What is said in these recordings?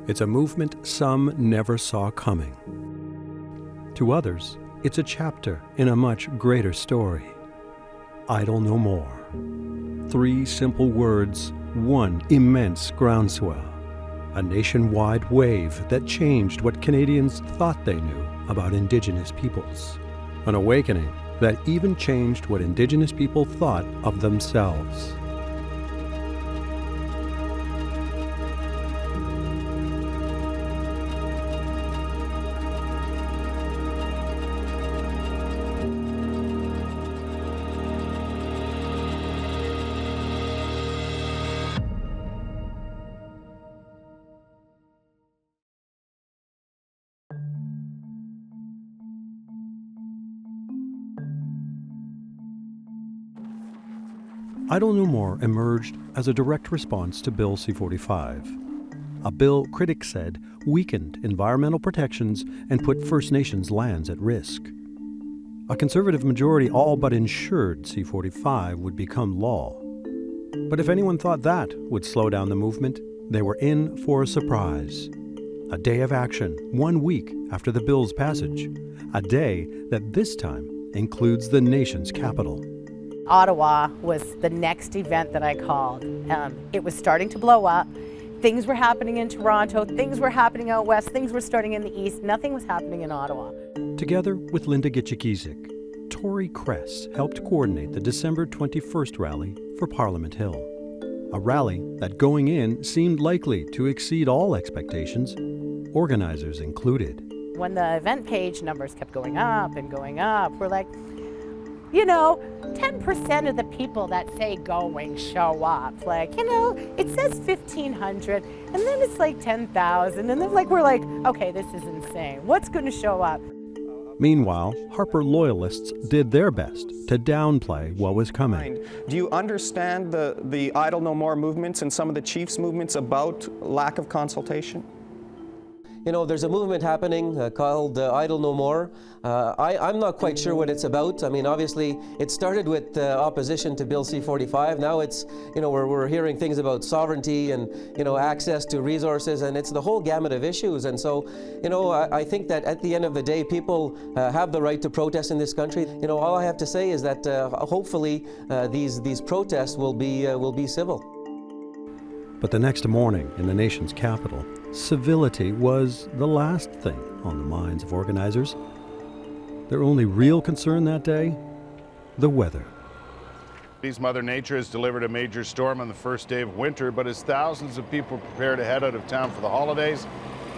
It's a movement some never saw coming. To others, it's a chapter in a much greater story. Idle no more. 3 simple words, one immense groundswell. A nationwide wave that changed what Canadians thought they knew about Indigenous peoples. An awakening that even changed what Indigenous people thought of themselves. Idle No More emerged as a direct response to Bill C-45, a bill critics said weakened environmental protections and put First Nations lands at risk. A Conservative majority all but ensured C-45 would become law. But if anyone thought that would slow down the movement, they were in for a surprise. A day of action, 1 week after the bill's passage. A day that this time includes the nation's capital. Ottawa was the next event that I called. It was starting to blow up. Things were happening in Toronto, things were happening out west, things were starting in the east, nothing was happening in Ottawa. Together with Linda Gitchik-Ezek, Tory Kress helped coordinate the December 21st rally for Parliament Hill. A rally that going in seemed likely to exceed all expectations, organizers included. When the event page numbers kept going up, we're like, you know, 10% of the people that say going show up. Like, you know, it says 1,500, and then it's like 10,000, and then we're like, okay, this is insane. What's going to show up? Meanwhile, Harper loyalists did their best to downplay what was coming. Do you understand the Idle No More movements and some of the chiefs' movements about lack of consultation? You know, there's a movement happening called Idle No More. I'm not quite sure what it's about. I mean, obviously, it started with opposition to Bill C-45. Now it's, you know, we're hearing things about sovereignty and, you know, access to resources, and it's the whole gamut of issues. And so, you know, I think that at the end of the day, people have the right to protest in this country. You know, all I have to say is that hopefully these protests will be civil. But the next morning in the nation's capital, civility was the last thing on the minds of organizers. Their only real concern that day? The weather. Mother Nature has delivered a major storm on the first day of winter, but as thousands of people prepare to head out of town for the holidays,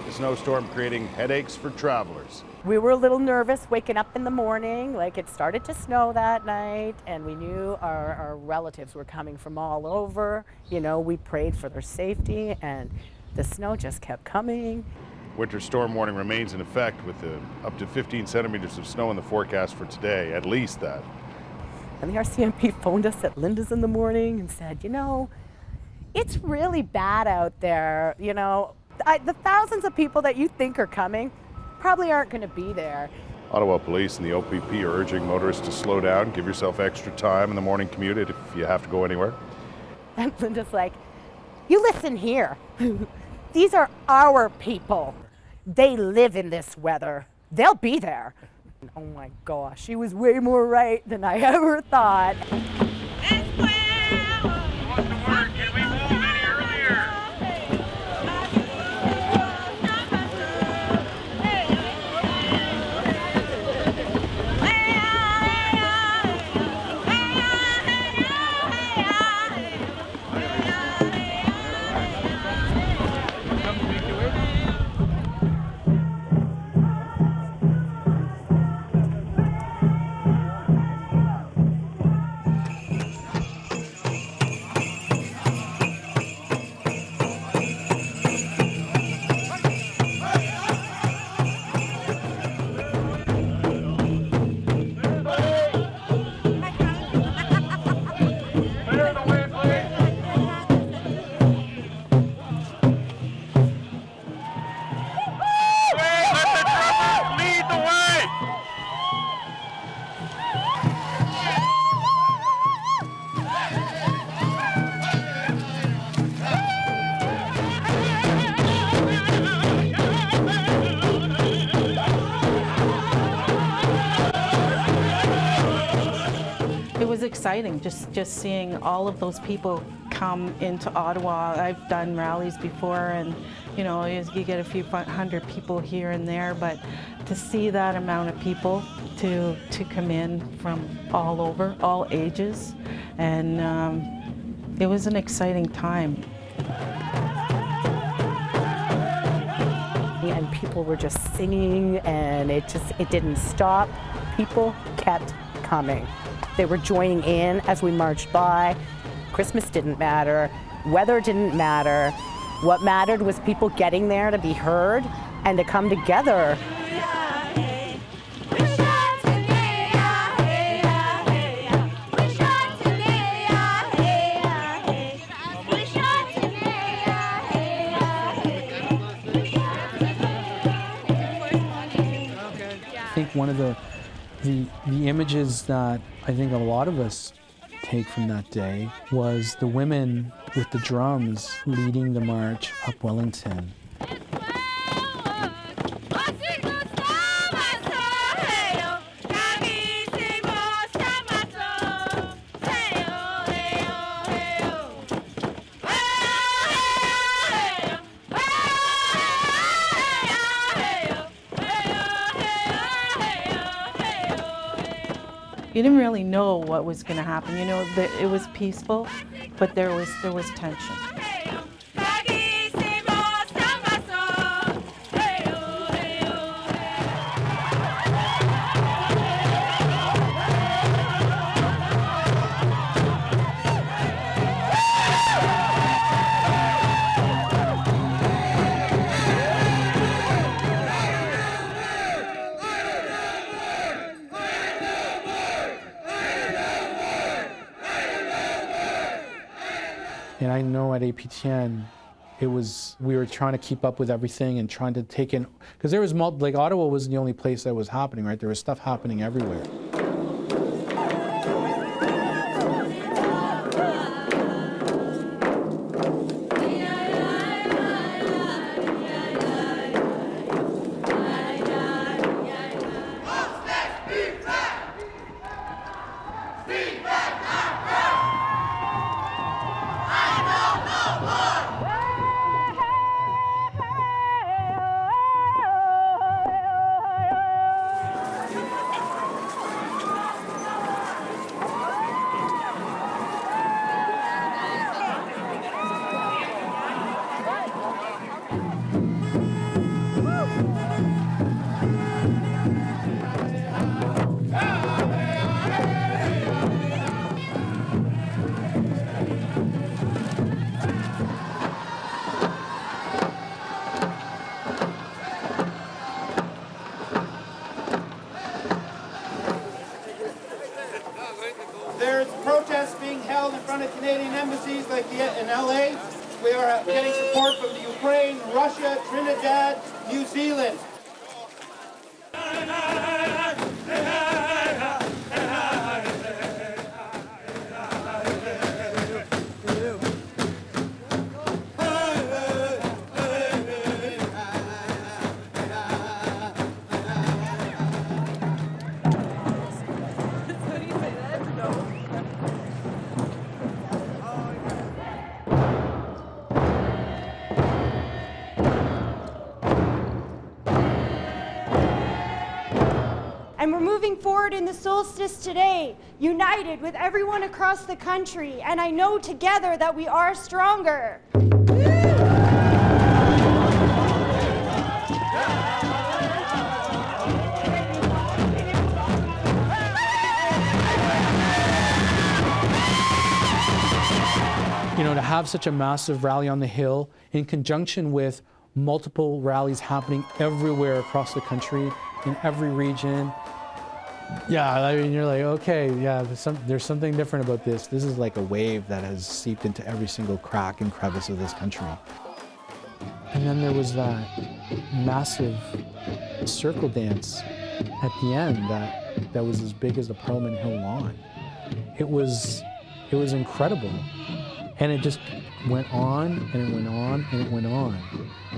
the snowstorm creating headaches for travelers. We were a little nervous waking up in the morning, like it started to snow that night, and we knew our relatives were coming from all over. You know, we prayed for their safety, and the snow just kept coming. Winter storm warning remains in effect with up to 15 centimeters of snow in the forecast for today, at least that. And the RCMP phoned us at Linda's in the morning and said, you know, it's really bad out there. You know, the thousands of people that you think are coming probably aren't going to be there. Ottawa Police and the OPP are urging motorists to slow down, give yourself extra time in the morning commute if you have to go anywhere. And Linda's like, you listen here. These are our people. They live in this weather. They'll be there. Oh my gosh, she was way more right than I ever thought. exciting, just seeing all of those people come into Ottawa. I've done rallies before, and you know, you get a few hundred people here and there, but to see that amount of people to come in from all over, all ages, and it was an exciting time. And people were just singing, and it didn't stop. People kept coming. They were joining in as we marched by. Christmas didn't matter, weather didn't matter. What mattered was people getting there to be heard and to come together. I think one of the images that I think a lot of us take from that day was the women with the drums leading the march up Wellington. You didn't really know what was going to happen. You know, it was peaceful, but there was tension. And I know at APTN, we were trying to keep up with everything and trying to take in, because there was like Ottawa wasn't the only place that was happening, right? There was stuff happening everywhere. There's protests being held in front of Canadian embassies like in LA. We are getting support from the Ukraine, Russia, Trinidad, New Zealand. And we're moving forward in the solstice today, united with everyone across the country, and I know together that we are stronger. You know, to have such a massive rally on the Hill in conjunction with multiple rallies happening everywhere across the country, in every region. Yeah, I mean, you're like, okay, yeah, there's something different about this. This is like a wave that has seeped into every single crack and crevice of this country. And then there was that massive circle dance at the end that was as big as the Parliament Hill lawn. It was incredible. And it just went on and it went on and it went on.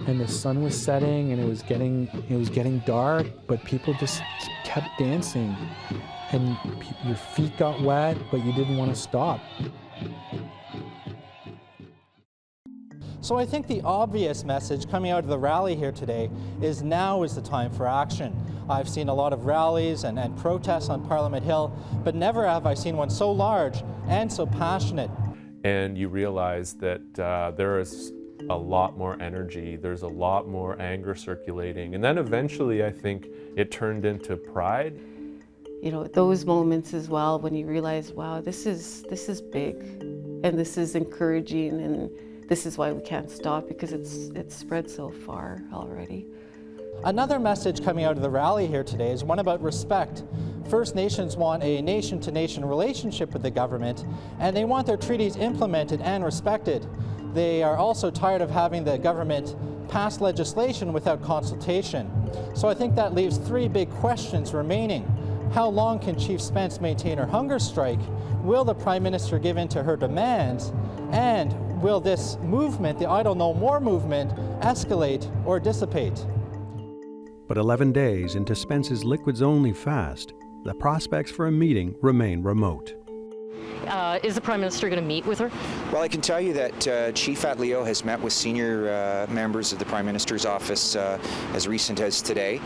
And the sun was setting and it was getting dark, but people just kept dancing. and your feet got wet, but you didn't want to stop. So I think the obvious message coming out of the rally here today is now is the time for action. I've seen a lot of rallies and protests on Parliament Hill, but never have I seen one so large and so passionate. And you realize that there is a lot more energy, there's a lot more anger circulating. And then eventually I think it turned into pride. You know, those moments as well when you realize, wow, this is big and this is encouraging, and this is why we can't stop, because it's spread so far already. Another message coming out of the rally here today is one about respect. First Nations want a nation-to-nation relationship with the government, and they want their treaties implemented and respected. They are also tired of having the government pass legislation without consultation. So I think that leaves three big questions remaining. How long can Chief Spence maintain her hunger strike? Will the Prime Minister give in to her demands? And will this movement, the Idle No More movement, escalate or dissipate? But 11 days into Spence's liquids-only fast, the prospects for a meeting remain remote. Is the Prime Minister going to meet with her? Well, I can tell you that Chief Leo has met with senior members of the Prime Minister's office as recent as today.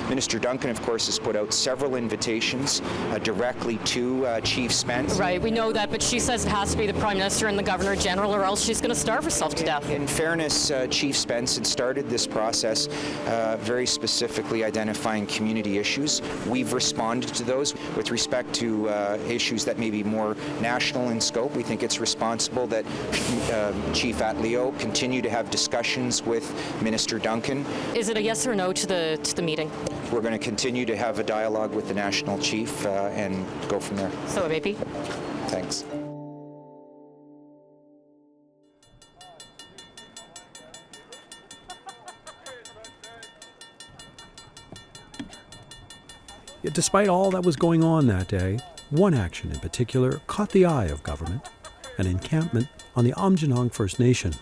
Minister Duncan, of course, has put out several invitations directly to Chief Spence. Right, we know that, but she says it has to be the Prime Minister and the Governor-General, or else she's going to starve herself to death. In fairness, Chief Spence had started this process very specifically identifying community issues. We've responded to those. With respect to issues that may be more national in scope, we think it's responsible that Chief Leo continue to have discussions with Minister Duncan. Is it a yes or no to the meeting? We're going to continue to have a dialogue with the National Chief and go from there. So it may be. Thanks. Yet despite all that was going on that day, one action in particular caught the eye of government: an encampment on the Aamjiwnaang First Nation.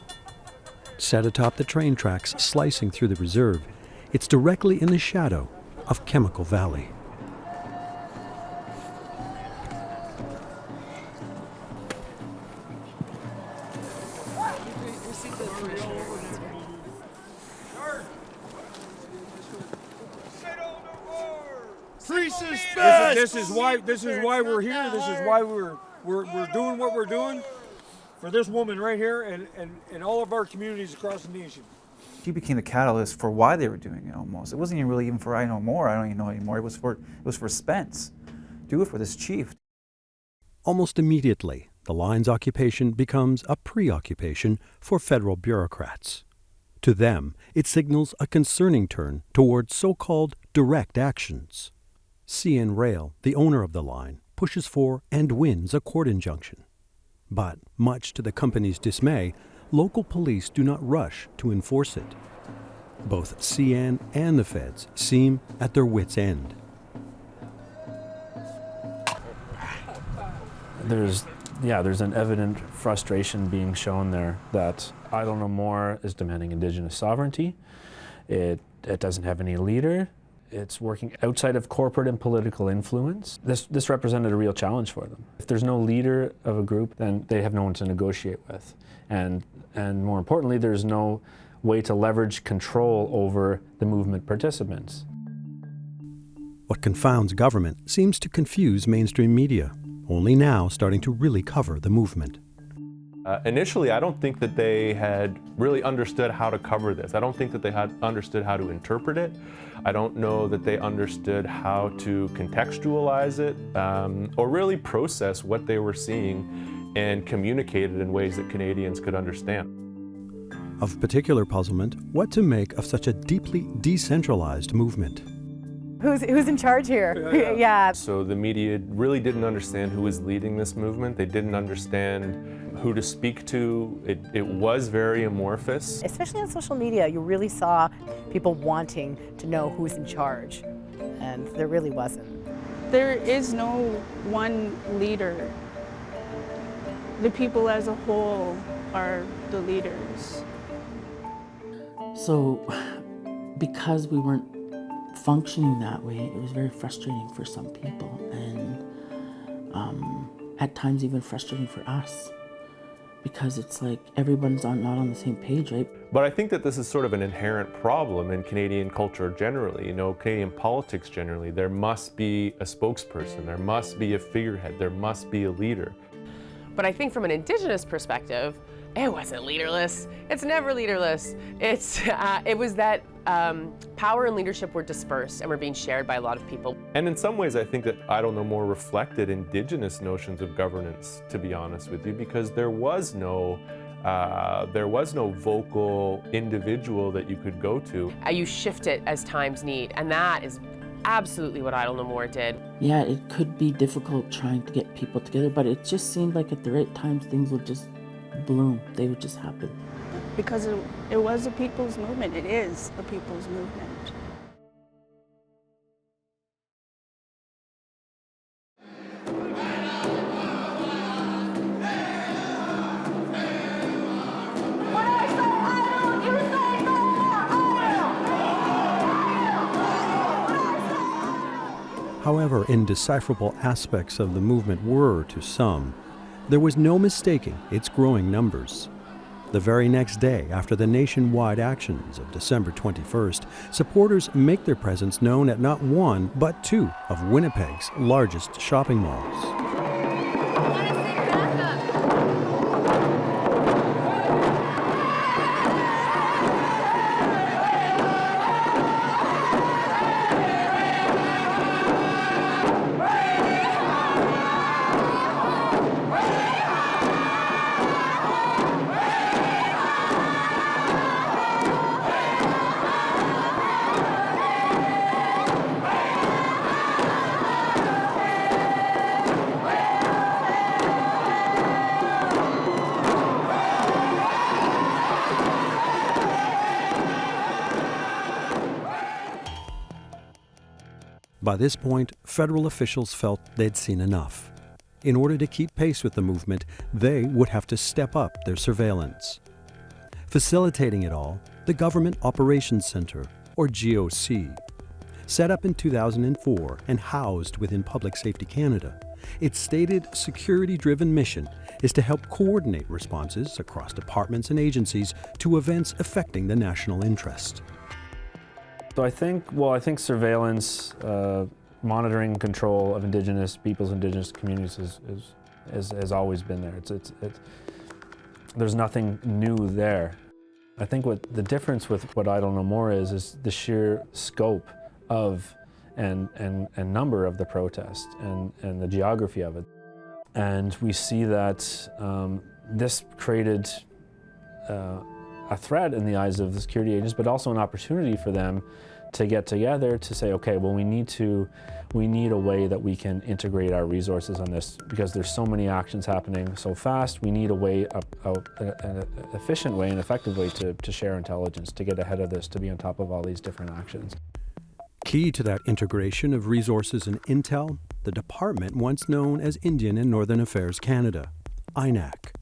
Set atop the train tracks slicing through the reserve, it's directly in the shadow of Chemical Valley. Theresa Spence! This is why we're here. This is why we're doing what we're doing for this woman right here and all of our communities across the nation. She became the catalyst for why they were doing it almost. It wasn't even really even for I Know More, I don't even know anymore. It was for Spence. Do it for this chief. Almost immediately, the line's occupation becomes a preoccupation for federal bureaucrats. To them, it signals a concerning turn towards so-called direct actions. CN Rail, the owner of the line, pushes for and wins a court injunction. But, much to the company's dismay, local police do not rush to enforce it. Both CN and the feds seem at their wits' end. There's an evident frustration being shown there that Idle No More is demanding Indigenous sovereignty. It doesn't have any leader. It's working outside of corporate and political influence. This represented a real challenge for them. If there's no leader of a group, then they have no one to negotiate with. And more importantly, there's no way to leverage control over the movement participants. What confounds government seems to confuse mainstream media, only now starting to really cover the movement. Initially, I don't think that they had really understood how to cover this. I don't think that they had understood how to interpret it. I don't know that they understood how to contextualize it or really process what they were seeing and communicate it in ways that Canadians could understand. Of particular puzzlement, what to make of such a deeply decentralized movement. Who's in charge here? Yeah. So the media really didn't understand who was leading this movement. They didn't understand who to speak to. It was very amorphous. Especially on social media, you really saw people wanting to know who's in charge, and there really wasn't. There is no one leader. The people as a whole are the leaders. So because we weren't functioning that way, it was very frustrating for some people, and at times even frustrating for us, because it's like everyone's not on the same page, right? But I think that this is sort of an inherent problem in Canadian culture generally, Canadian politics generally. There must be a spokesperson, there must be a figurehead, there must be a leader. But I think from an Indigenous perspective, it wasn't leaderless. It's never leaderless. It was that power and leadership were dispersed and were being shared by a lot of people. And in some ways, I think that I Don't Know More reflected Indigenous notions of governance, to be honest with you, because there was no vocal individual that you could go to. You shift it as times need, and that is absolutely what I Don't Know More did. Yeah, it could be difficult trying to get people together, but it just seemed like at the right times things would just bloom. They would just happen. Because it was a people's movement. It is a people's movement. However indecipherable aspects of the movement were to some, there was no mistaking its growing numbers. The very next day, after the nationwide actions of December 21st, supporters make their presence known at not one, but two of Winnipeg's largest shopping malls. By this point, federal officials felt they'd seen enough. In order to keep pace with the movement, they would have to step up their surveillance. Facilitating it all, the Government Operations Center, or GOC. Set up in 2004 and housed within Public Safety Canada, its stated security-driven mission is to help coordinate responses across departments and agencies to events affecting the national interest. So I think surveillance, monitoring and control of Indigenous peoples, Indigenous communities has always been there. There's nothing new there. I think what the difference with what I Don't Know More is the sheer scope of and number of the protest and the geography of it. And we see that this created a threat in the eyes of the security agents, but also an opportunity for them to get together to say, okay, well, we need a way that we can integrate our resources on this, because there's so many actions happening so fast. We need a way, an efficient way and effective way to share intelligence, to get ahead of this, to be on top of all these different actions. Key to that integration of resources and intel, the department once known as Indian and Northern Affairs Canada, INAC.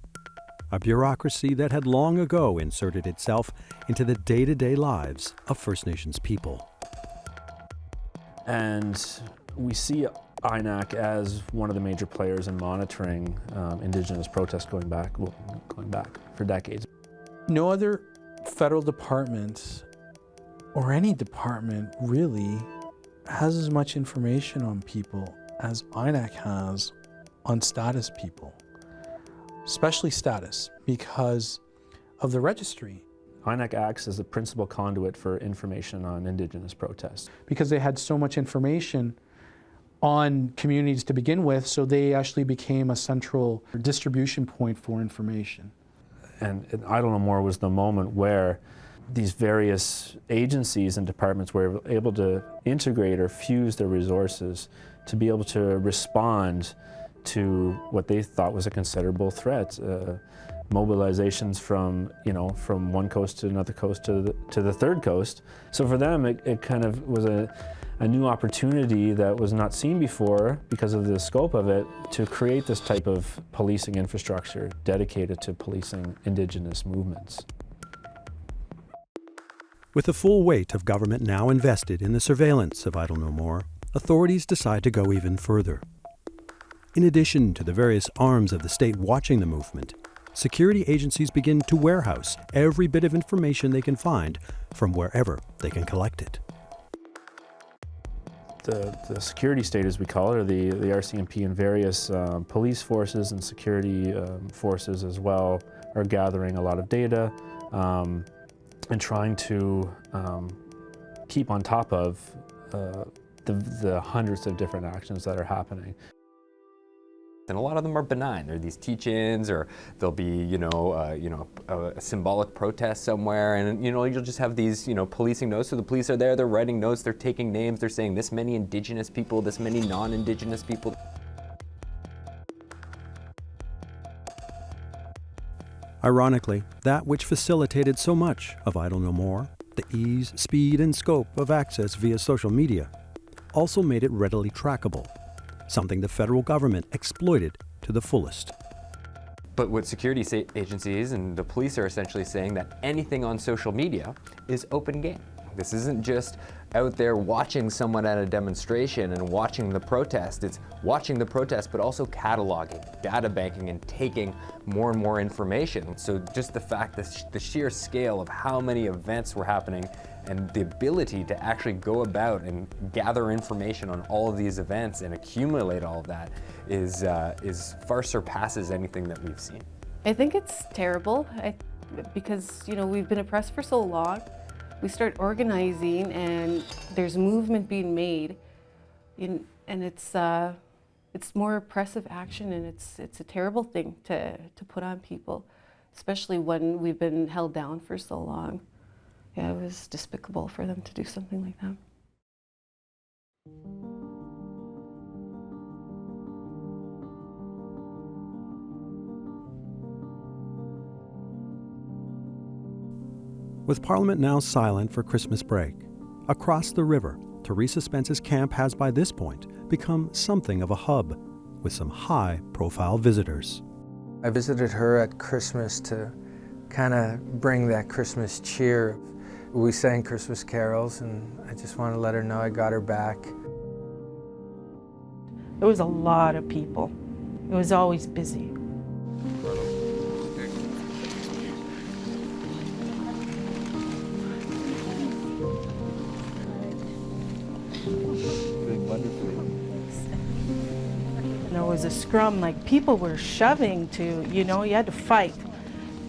A bureaucracy that had long ago inserted itself into the day-to-day lives of First Nations people. And we see INAC as one of the major players in monitoring Indigenous protests going back for decades. No other federal department, or any department really, has as much information on people as INAC has on status people. Especially status, because of the registry. INAC acts as the principal conduit for information on Indigenous protests. Because they had so much information on communities to begin with, so they actually became a central distribution point for information. And I Don't Know More was the moment where these various agencies and departments were able to integrate or fuse their resources to be able to respond to what they thought was a considerable threat. Mobilizations from one coast to another coast to the third coast. So for them, it kind of was a new opportunity that was not seen before because of the scope of it, to create this type of policing infrastructure dedicated to policing Indigenous movements. With the full weight of government now invested in the surveillance of Idle No More, authorities decide to go even further. In addition to the various arms of the state watching the movement, security agencies begin to warehouse every bit of information they can find from wherever they can collect it. The security state, as we call it, or the RCMP and various police forces and security forces as well, are gathering a lot of data and trying to keep on top of the hundreds of different actions that are happening. And a lot of them are benign. There are these teach-ins, or there'll be, a symbolic protest somewhere, and you'll just have these, policing notes. So the police are there, they're writing notes, they're taking names, they're saying this many Indigenous people, this many non-Indigenous people. Ironically, that which facilitated so much of Idle No More, the ease, speed, and scope of access via social media, also made it readily trackable, something the federal government exploited to the fullest. But what security agencies and the police are essentially saying, that anything on social media is open game. This isn't just out there watching someone at a demonstration and watching the protest. It's watching the protest, but also cataloging, data banking, and taking more and more information. So just the fact that the sheer scale of how many events were happening and the ability to actually go about and gather information on all of these events and accumulate all of that is far surpasses anything that we've seen. I think it's terrible because we've been oppressed for so long. We start organizing and there's movement being made, and it's more oppressive action, and it's a terrible thing to put on people, especially when we've been held down for so long. Yeah, it was despicable for them to do something like that. With Parliament now silent for Christmas break, across the river, Theresa Spence's camp has by this point become something of a hub, with some high-profile visitors. I visited her at Christmas to kind of bring that Christmas cheer. We sang Christmas carols, and I just wanted to let her know I got her back. There was a lot of people. It was always busy. There was a scrum, like people were shoving to, you had to fight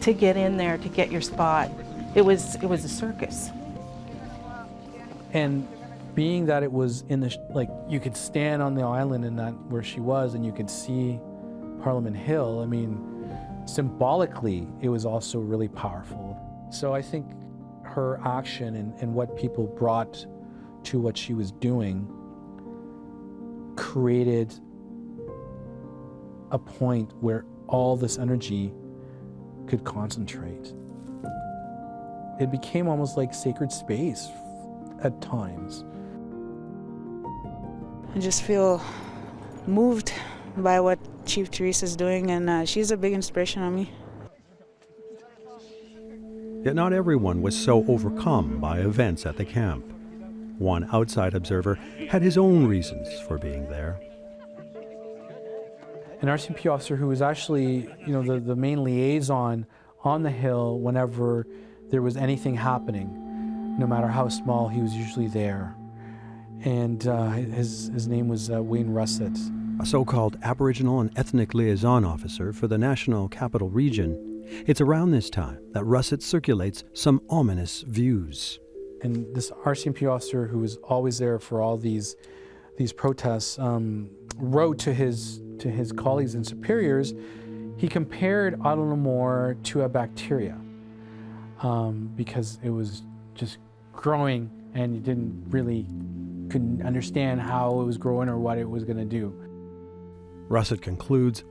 to get in there, to get your spot. It was a circus. And being that it was in the, you could stand on the island and that where she was and you could see Parliament Hill, I mean, symbolically, it was also really powerful. So I think her action and what people brought to what she was doing created a point where all this energy could concentrate. It became almost like sacred space at times. I just feel moved by what Chief Theresa's doing, and she's a big inspiration on me. Yet not everyone was so overcome by events at the camp. One outside observer had his own reasons for being there. An RCMP officer who was actually, the main liaison on the Hill whenever there was anything happening, no matter how small, he was usually there. And his name was Wayne Russet. A so-called Aboriginal and Ethnic Liaison Officer for the National Capital Region. It's around this time that Russet circulates some ominous views. And this RCMP officer, who was always there for all these protests, wrote to his colleagues and superiors. He compared Idle No More to a bacteria because it was just growing and you couldn't understand how it was growing or what it was going to do. Russet concludes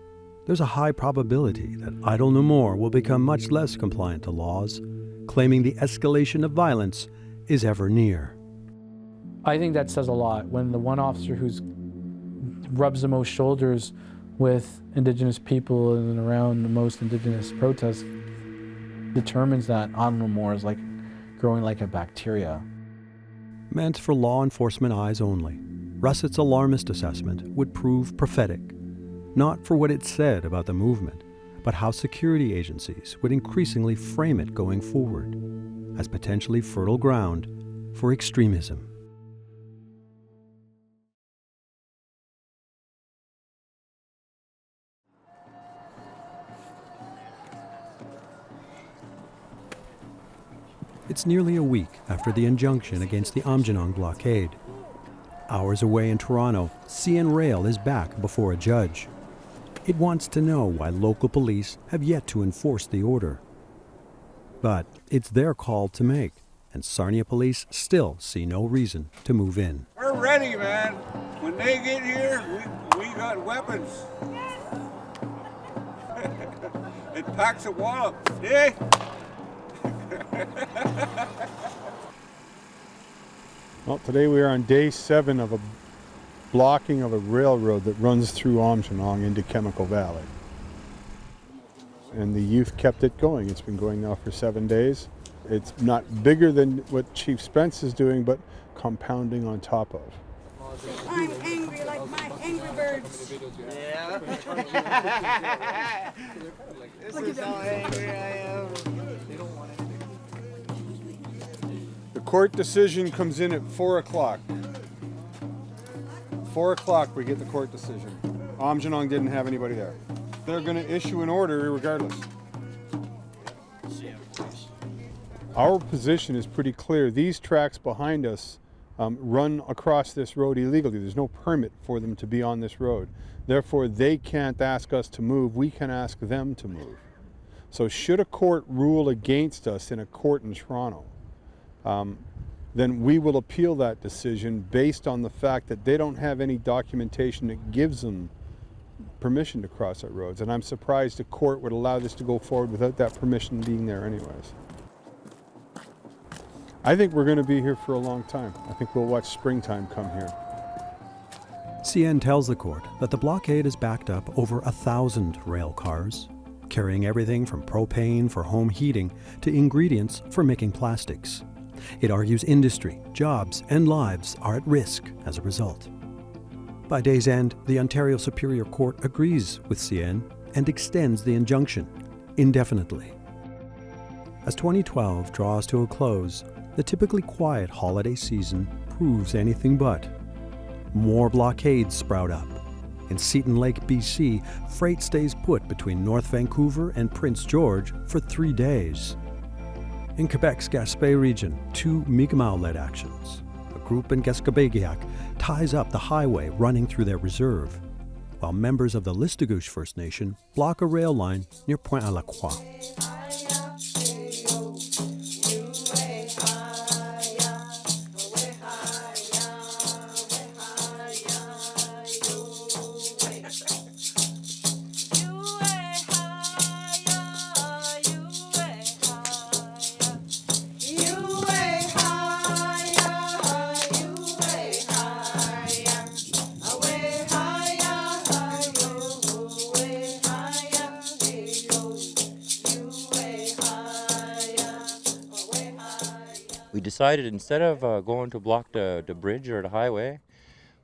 there's a high probability that Idle No More will become much less compliant to laws, claiming the escalation of violence is ever near. I think that says a lot when the one officer who rubs the most shoulders with Indigenous people and around the most Indigenous protests determines that Idle No More is like growing like a bacteria. Meant for law enforcement eyes only, Russett's alarmist assessment would prove prophetic, not for what it said about the movement, but how security agencies would increasingly frame it going forward as potentially fertile ground for extremism. It's nearly a week after the injunction against the Aamjiwnaang blockade. Hours away in Toronto, CN Rail is back before a judge. It wants to know why local police have yet to enforce the order. But it's their call to make, and Sarnia police still see no reason to move in. We're ready, man. When they get here, we got weapons. It packs a wallop, eh? Well, today we are on day 7 of a blocking of a railroad that runs through Aamjiwnaang into Chemical Valley. And the youth kept it going. It's been going now for 7 days. It's not bigger than what Chief Spence is doing, but compounding on top of. I'm angry like my angry birds. Yeah. This is how angry I am. They don't want anything. The court decision comes in at 4 o'clock. 4 o'clock we get the court decision. Aamjiwnaang didn't have anybody there. They're going to issue an order regardless. Our position is pretty clear. These tracks behind us run across this road illegally. There's no permit for them to be on this road. Therefore, they can't ask us to move. We can ask them to move. So should a court rule against us in a court in Toronto, then we will appeal that decision based on the fact that they don't have any documentation that gives them permission to cross our roads. And I'm surprised a court would allow this to go forward without that permission being there anyways. I think we're going to be here for a long time. I think we'll watch springtime come here. CN tells the court that the blockade has backed up over 1,000 rail cars, carrying everything from propane for home heating to ingredients for making plastics. It argues industry, jobs, and lives are at risk as a result. By day's end, the Ontario Superior Court agrees with CN and extends the injunction indefinitely. As 2012 draws to a close, the typically quiet holiday season proves anything but. More blockades sprout up. In Seton Lake, BC, freight stays put between North Vancouver and Prince George for 3 days. In Quebec's Gaspé region, 2 Mi'kmaq-led actions. A group in Gaspésiac ties up the highway running through their reserve, while members of the Listigouche First Nation block a rail line near Pointe-à-la-Croix. We decided instead of going to block the bridge or the highway,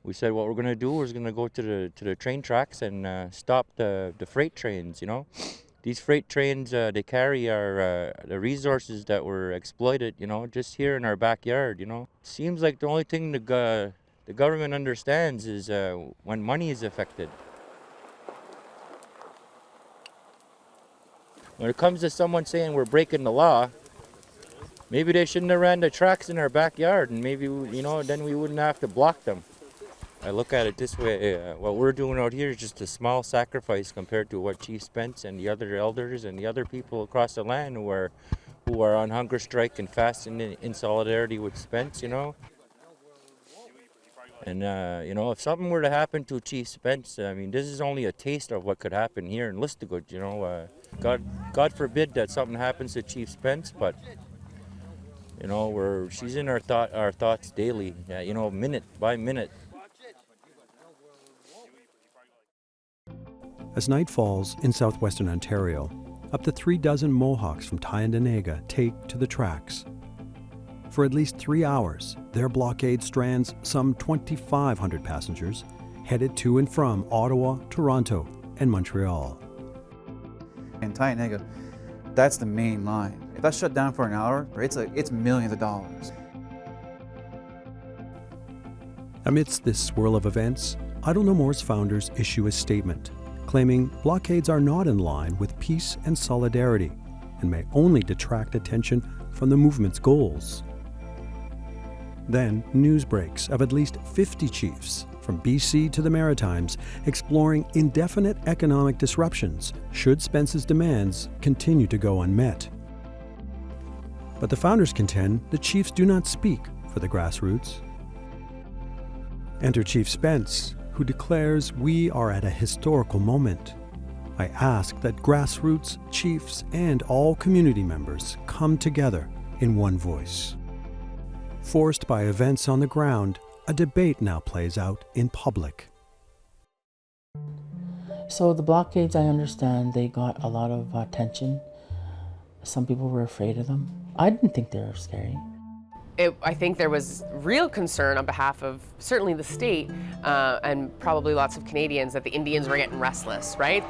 we said what we're going to do is going to go to the train tracks and stop the freight trains, you know. These freight trains, they carry our the resources that were exploited, you know, just here in our backyard, you know. Seems like the only thing the government understands is when money is affected. When it comes to someone saying we're breaking the law, maybe they shouldn't have ran the tracks in our backyard, and maybe, you know, then we wouldn't have to block them. I look at it this way, what we're doing out here is just a small sacrifice compared to what Chief Spence and the other elders and the other people across the land who are on hunger strike and fasting in solidarity with Spence, you know. And, you know, if something were to happen to Chief Spence, I mean, this is only a taste of what could happen here in Listigouche, you know. God forbid that something happens to Chief Spence, but you know, she's in our thoughts daily, you know, minute by minute. As night falls in southwestern Ontario, up to 3 dozen Mohawks from Tyendinaga take to the tracks. For at least 3 hours, their blockade strands some 2,500 passengers headed to and from Ottawa, Toronto, and Montreal. In Tynega, that's the main line. If that's shut down for an hour, it's millions of dollars. Amidst this swirl of events, Idle No More's founders issue a statement claiming blockades are not in line with peace and solidarity and may only detract attention from the movement's goals. Then news breaks of at least 50 chiefs from BC to the Maritimes exploring indefinite economic disruptions should Spence's demands continue to go unmet. But the founders contend the chiefs do not speak for the grassroots. Enter Chief Spence, who declares we are at a historical moment. I ask that grassroots, chiefs, and all community members come together in one voice. Forced by events on the ground, a debate now plays out in public. So the blockades, I understand, they got a lot of attention. Some people were afraid of them. I didn't think they were scary. I think there was real concern on behalf of certainly the state and probably lots of Canadians that the Indians were getting restless, right?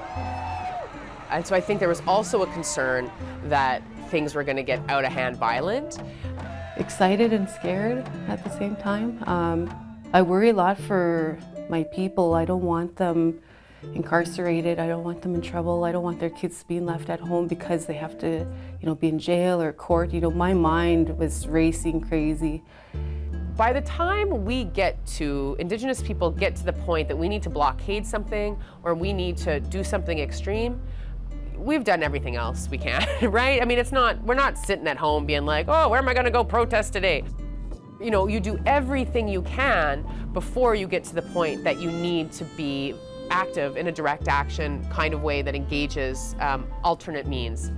And so I think there was also a concern that things were going to get out of hand violent. Excited and scared at the same time. I worry a lot for my people. I don't want them incarcerated. I don't want them in trouble. I don't want their kids being left at home because they have to, be in jail or court. My mind was racing crazy. By the time we Indigenous people get to the point that we need to blockade something or we need to do something extreme, we've done everything else we can, right? I mean, we're not sitting at home being like, oh, where am I gonna go protest today? You do everything you can before you get to the point that you need to be active in a direct action kind of way that engages alternate means.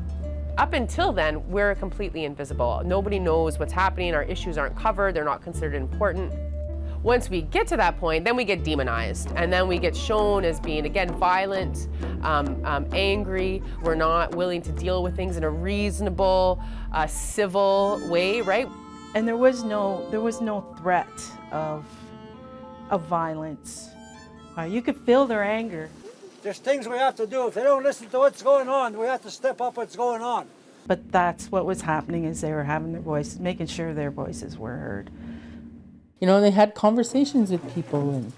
Up until then, we're completely invisible. Nobody knows what's happening, our issues aren't covered, they're not considered important. Once we get to that point, then we get demonized, and then we get shown as being, again, violent, angry. We're not willing to deal with things in a reasonable, civil way, right? And there was no threat of violence. You could feel their anger. There's things we have to do. If they don't listen to what's going on, we have to step up what's going on. But that's what was happening, is they were having their voices, making sure their voices were heard. They had conversations with people, and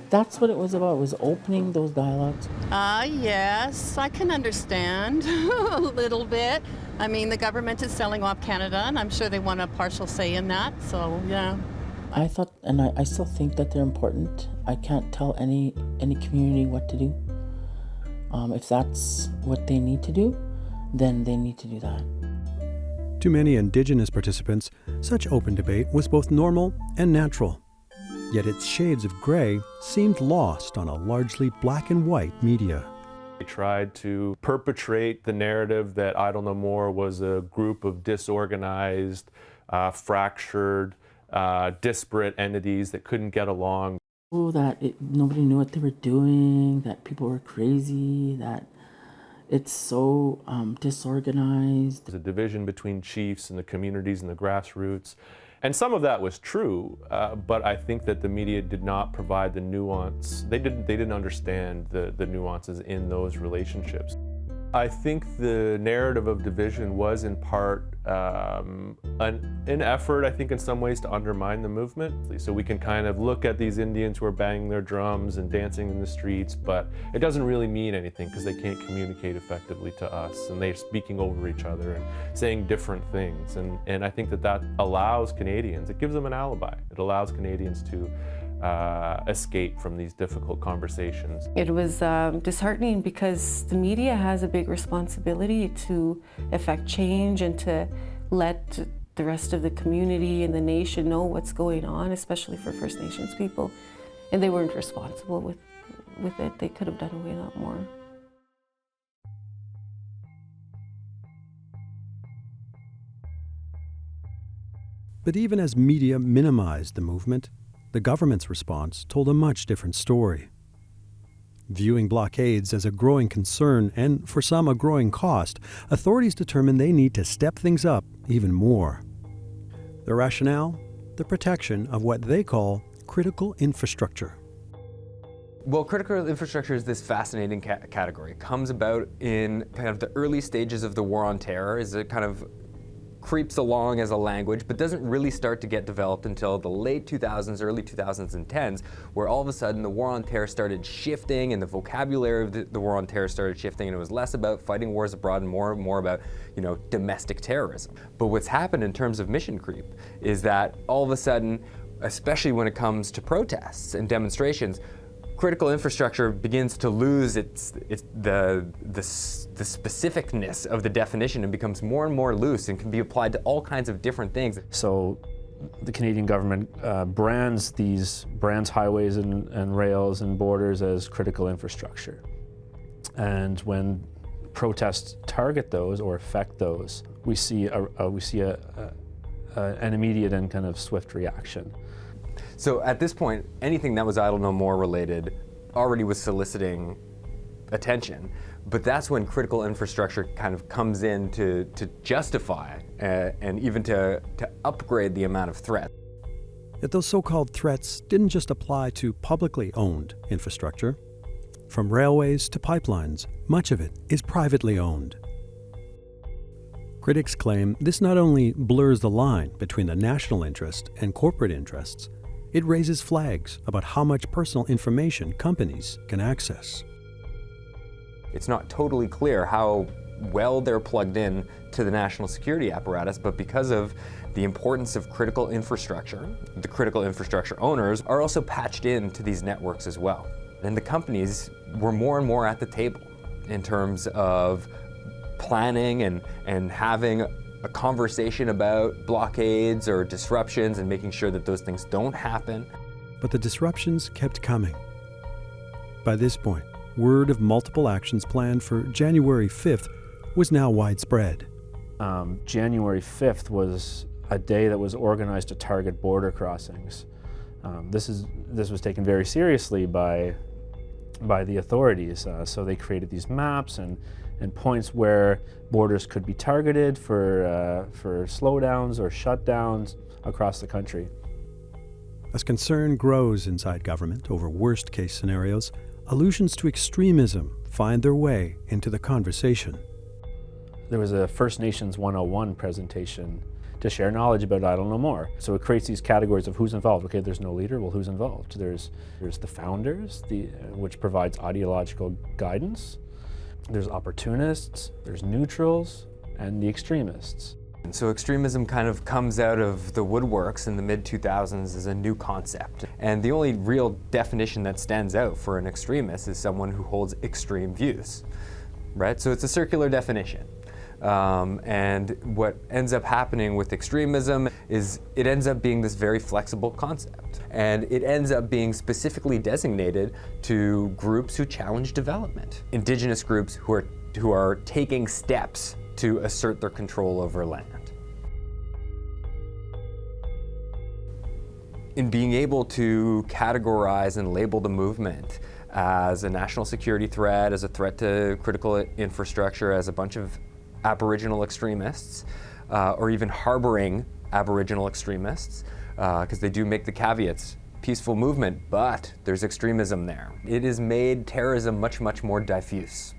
that's what it was about, was opening those dialogues. Yes, I can understand a little bit. I mean, the government is selling off Canada, and I'm sure they want a partial say in that, so yeah. I thought, and I still think that they're important. I can't tell any community what to do. If that's what they need to do, then they need to do that. To many Indigenous participants, such open debate was both normal and natural. Yet its shades of gray seemed lost on a largely black and white media. They tried to perpetrate the narrative that Idle No More was a group of disorganized, fractured, disparate entities that couldn't get along. Nobody knew what they were doing, that people were crazy, that it's so disorganized. There's a division between chiefs and the communities and the grassroots. And some of that was true, but I think that the media did not provide the nuance. They didn't understand the nuances in those relationships. I think the narrative of division was in part an effort, I think in some ways, to undermine the movement. So we can kind of look at these Indians who are banging their drums and dancing in the streets, but it doesn't really mean anything because they can't communicate effectively to us, and they're speaking over each other and saying different things. And I think that allows Canadians, it gives them an alibi. It allows Canadians to escape from these difficult conversations. It was disheartening because the media has a big responsibility to affect change and to let the rest of the community and the nation know what's going on, especially for First Nations people. And they weren't responsible with it. They could have done a lot more. But even as media minimized the movement, the government's response told a much different story. Viewing blockades as a growing concern and, for some, a growing cost, authorities determined they need to step things up even more. The The rationale? The protection of what they call critical infrastructure. Well, critical infrastructure is this fascinating category. It comes about in kind of the early stages of the War on Terror, as it kind of creeps along as a language, but doesn't really start to get developed until the late 2000s, early 2010s, where all of a sudden the War on Terror started shifting and the vocabulary of the War on Terror started shifting, and it was less about fighting wars abroad and more about, domestic terrorism. But what's happened in terms of mission creep is that all of a sudden, especially when it comes to protests and demonstrations, critical infrastructure begins to lose the specificness of the definition and becomes more and more loose and can be applied to all kinds of different things. So the Canadian government brands highways and rails and borders as critical infrastructure. And when protests target those or affect those, we see an immediate and kind of swift reaction. So at this point, anything that was Idle No More related already was soliciting attention, but that's when critical infrastructure kind of comes in to justify and even to upgrade the amount of threat. Yet those so-called threats didn't just apply to publicly owned infrastructure. From railways to pipelines, much of it is privately owned. Critics claim this not only blurs the line between the national interest and corporate interests, it raises flags about how much personal information companies can access. It's not totally clear how well they're plugged in to the national security apparatus, but because of the importance of critical infrastructure, the critical infrastructure owners are also patched into these networks as well. And the companies were more and more at the table in terms of planning and having a conversation about blockades or disruptions and making sure that those things don't happen. But the disruptions kept coming. By this point, word of multiple actions planned for January 5th was now widespread. January 5th was a day that was organized to target border crossings. This was taken very seriously by the authorities. So they created these maps and points where borders could be targeted for slowdowns or shutdowns across the country. As concern grows inside government over worst-case scenarios, allusions to extremism find their way into the conversation. There was a First Nations 101 presentation to share knowledge about Idle No More. So it creates these categories of who's involved. Okay, there's no leader, well, who's involved? There's the founders, which provides ideological guidance. There's opportunists, there's neutrals, and the extremists. And so extremism kind of comes out of the woodworks in the mid-2000s as a new concept. And the only real definition that stands out for an extremist is someone who holds extreme views, right? So it's a circular definition. And what ends up happening with extremism is it ends up being this very flexible concept. And it ends up being specifically designated to groups who challenge development. Indigenous groups who are taking steps to assert their control over land. In being able to categorize and label the movement as a national security threat, as a threat to critical infrastructure, as a bunch of Aboriginal extremists, or even harboring Aboriginal extremists, because they do make the caveats, peaceful movement, but there's extremism there. It has made terrorism much, much more diffuse.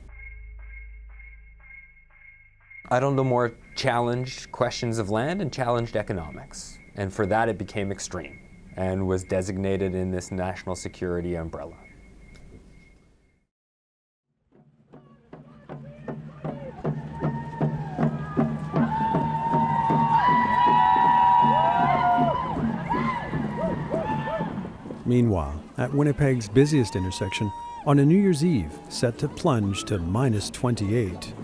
Idle No More challenged questions of land and challenged economics, and for that it became extreme and was designated in this national security umbrella. Meanwhile, at Winnipeg's busiest intersection, on a New Year's Eve set to plunge to -28.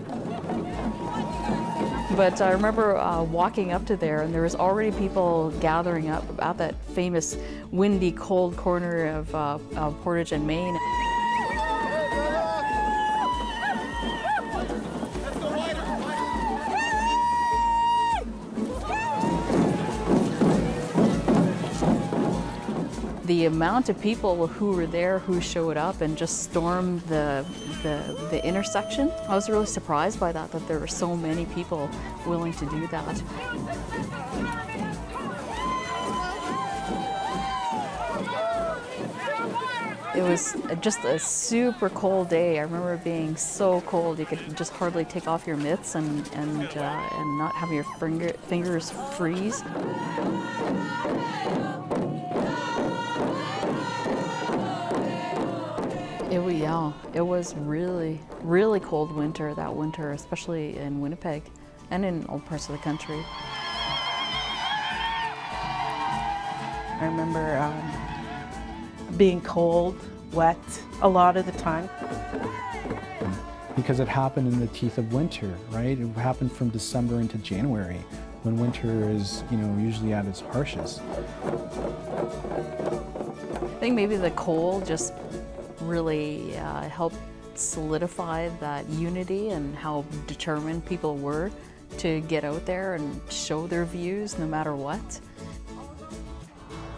But I remember walking up to there, and there was already people gathering up at that famous windy, cold corner of Portage and Main. The amount of people who were there, who showed up and just stormed the intersection, I was really surprised by that there were so many people willing to do that. It was just a super cold day. I remember it being so cold you could just hardly take off your mitts and not have your fingers freeze. It was really, really cold winter that winter, especially in Winnipeg and in all parts of the country. I remember being cold, wet a lot of the time. Because it happened in the teeth of winter, right? It happened from December into January, when winter is, usually at its harshest. I think maybe the cold just really helped solidify that unity and how determined people were to get out there and show their views no matter what.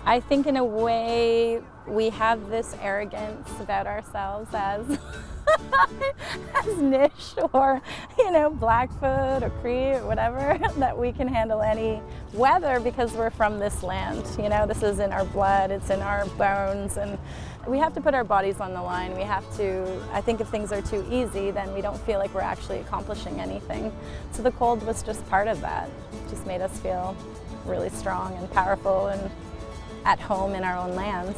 I think in a way we have this arrogance about ourselves as as Niche or Blackfoot or Cree or whatever, that we can handle any weather because we're from this land. This is in our blood, it's in our bones, and we have to put our bodies on the line. We have to, I think if things are too easy, then we don't feel like we're actually accomplishing anything. So the cold was just part of that. It just made us feel really strong and powerful and at home in our own lands.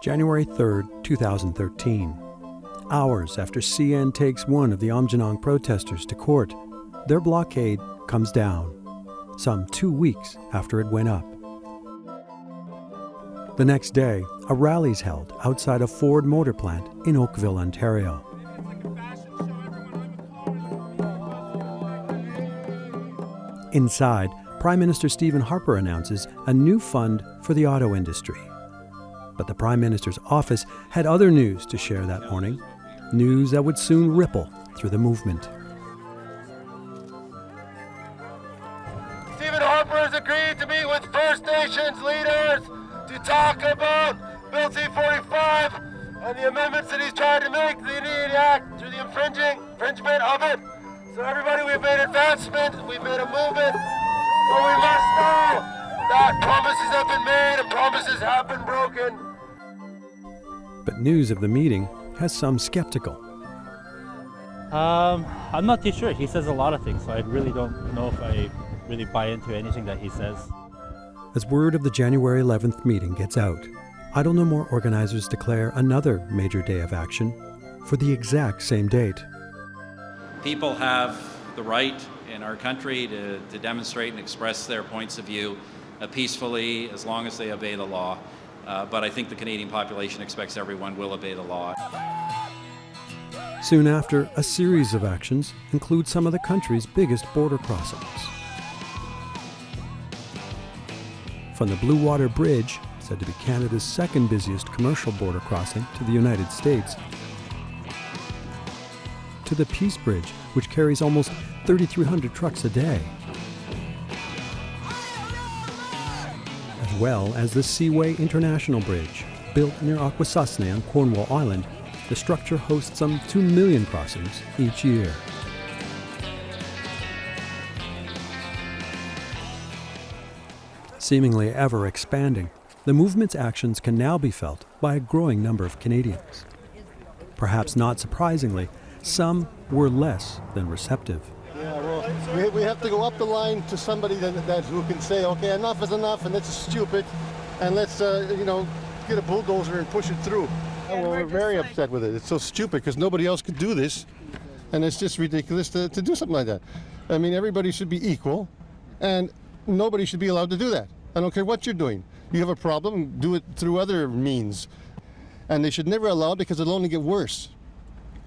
January 3rd, 2013. Hours after CN takes one of the Aamjiwnaang protesters to court, their blockade comes down, some 2 weeks after it went up. The next day, a rally's held outside a Ford motor plant in Oakville, Ontario. Inside, Prime Minister Stephen Harper announces a new fund for the auto industry. But the Prime Minister's office had other news to share that morning, news that would soon ripple through the movement. Stephen Harper has agreed to meet with First Nations leaders to talk about Bill C-45 and the amendments that he's trying to make to the Indian Act through the infringement of it. So everybody, we've made advancements, we've made a movement, but we must know that promises have been made and promises have been broken. But news of the meeting has some skeptical. I'm not too sure. He says a lot of things, so I really don't know if I really buy into anything that he says. As word of the January 11th meeting gets out, Idle No More organizers declare another major day of action for the exact same date. People have the right in our country to demonstrate and express their points of view peacefully as long as they obey the law. But I think the Canadian population expects everyone will obey the law. Soon after, a series of actions include some of the country's biggest border crossings. From the Blue Water Bridge, said to be Canada's second busiest commercial border crossing to the United States, to the Peace Bridge, which carries almost 3,300 trucks a day, as well as the Seaway International Bridge. Built near Akwesasne on Cornwall Island, the structure hosts some 2 million crossings each year. Seemingly ever expanding, the movement's actions can now be felt by a growing number of Canadians. Perhaps not surprisingly, some were less than receptive. Yeah, well, we have to go up the line to somebody that who can say, okay, enough is enough, and that's stupid, and let's, get a bulldozer and push it through. Well, we're very upset with it. It's so stupid because nobody else could do this, and it's just ridiculous to do something like that. I mean, everybody should be equal, and nobody should be allowed to do that. I don't care what you're doing. You have a problem, do it through other means. And they should never allow it because it'll only get worse.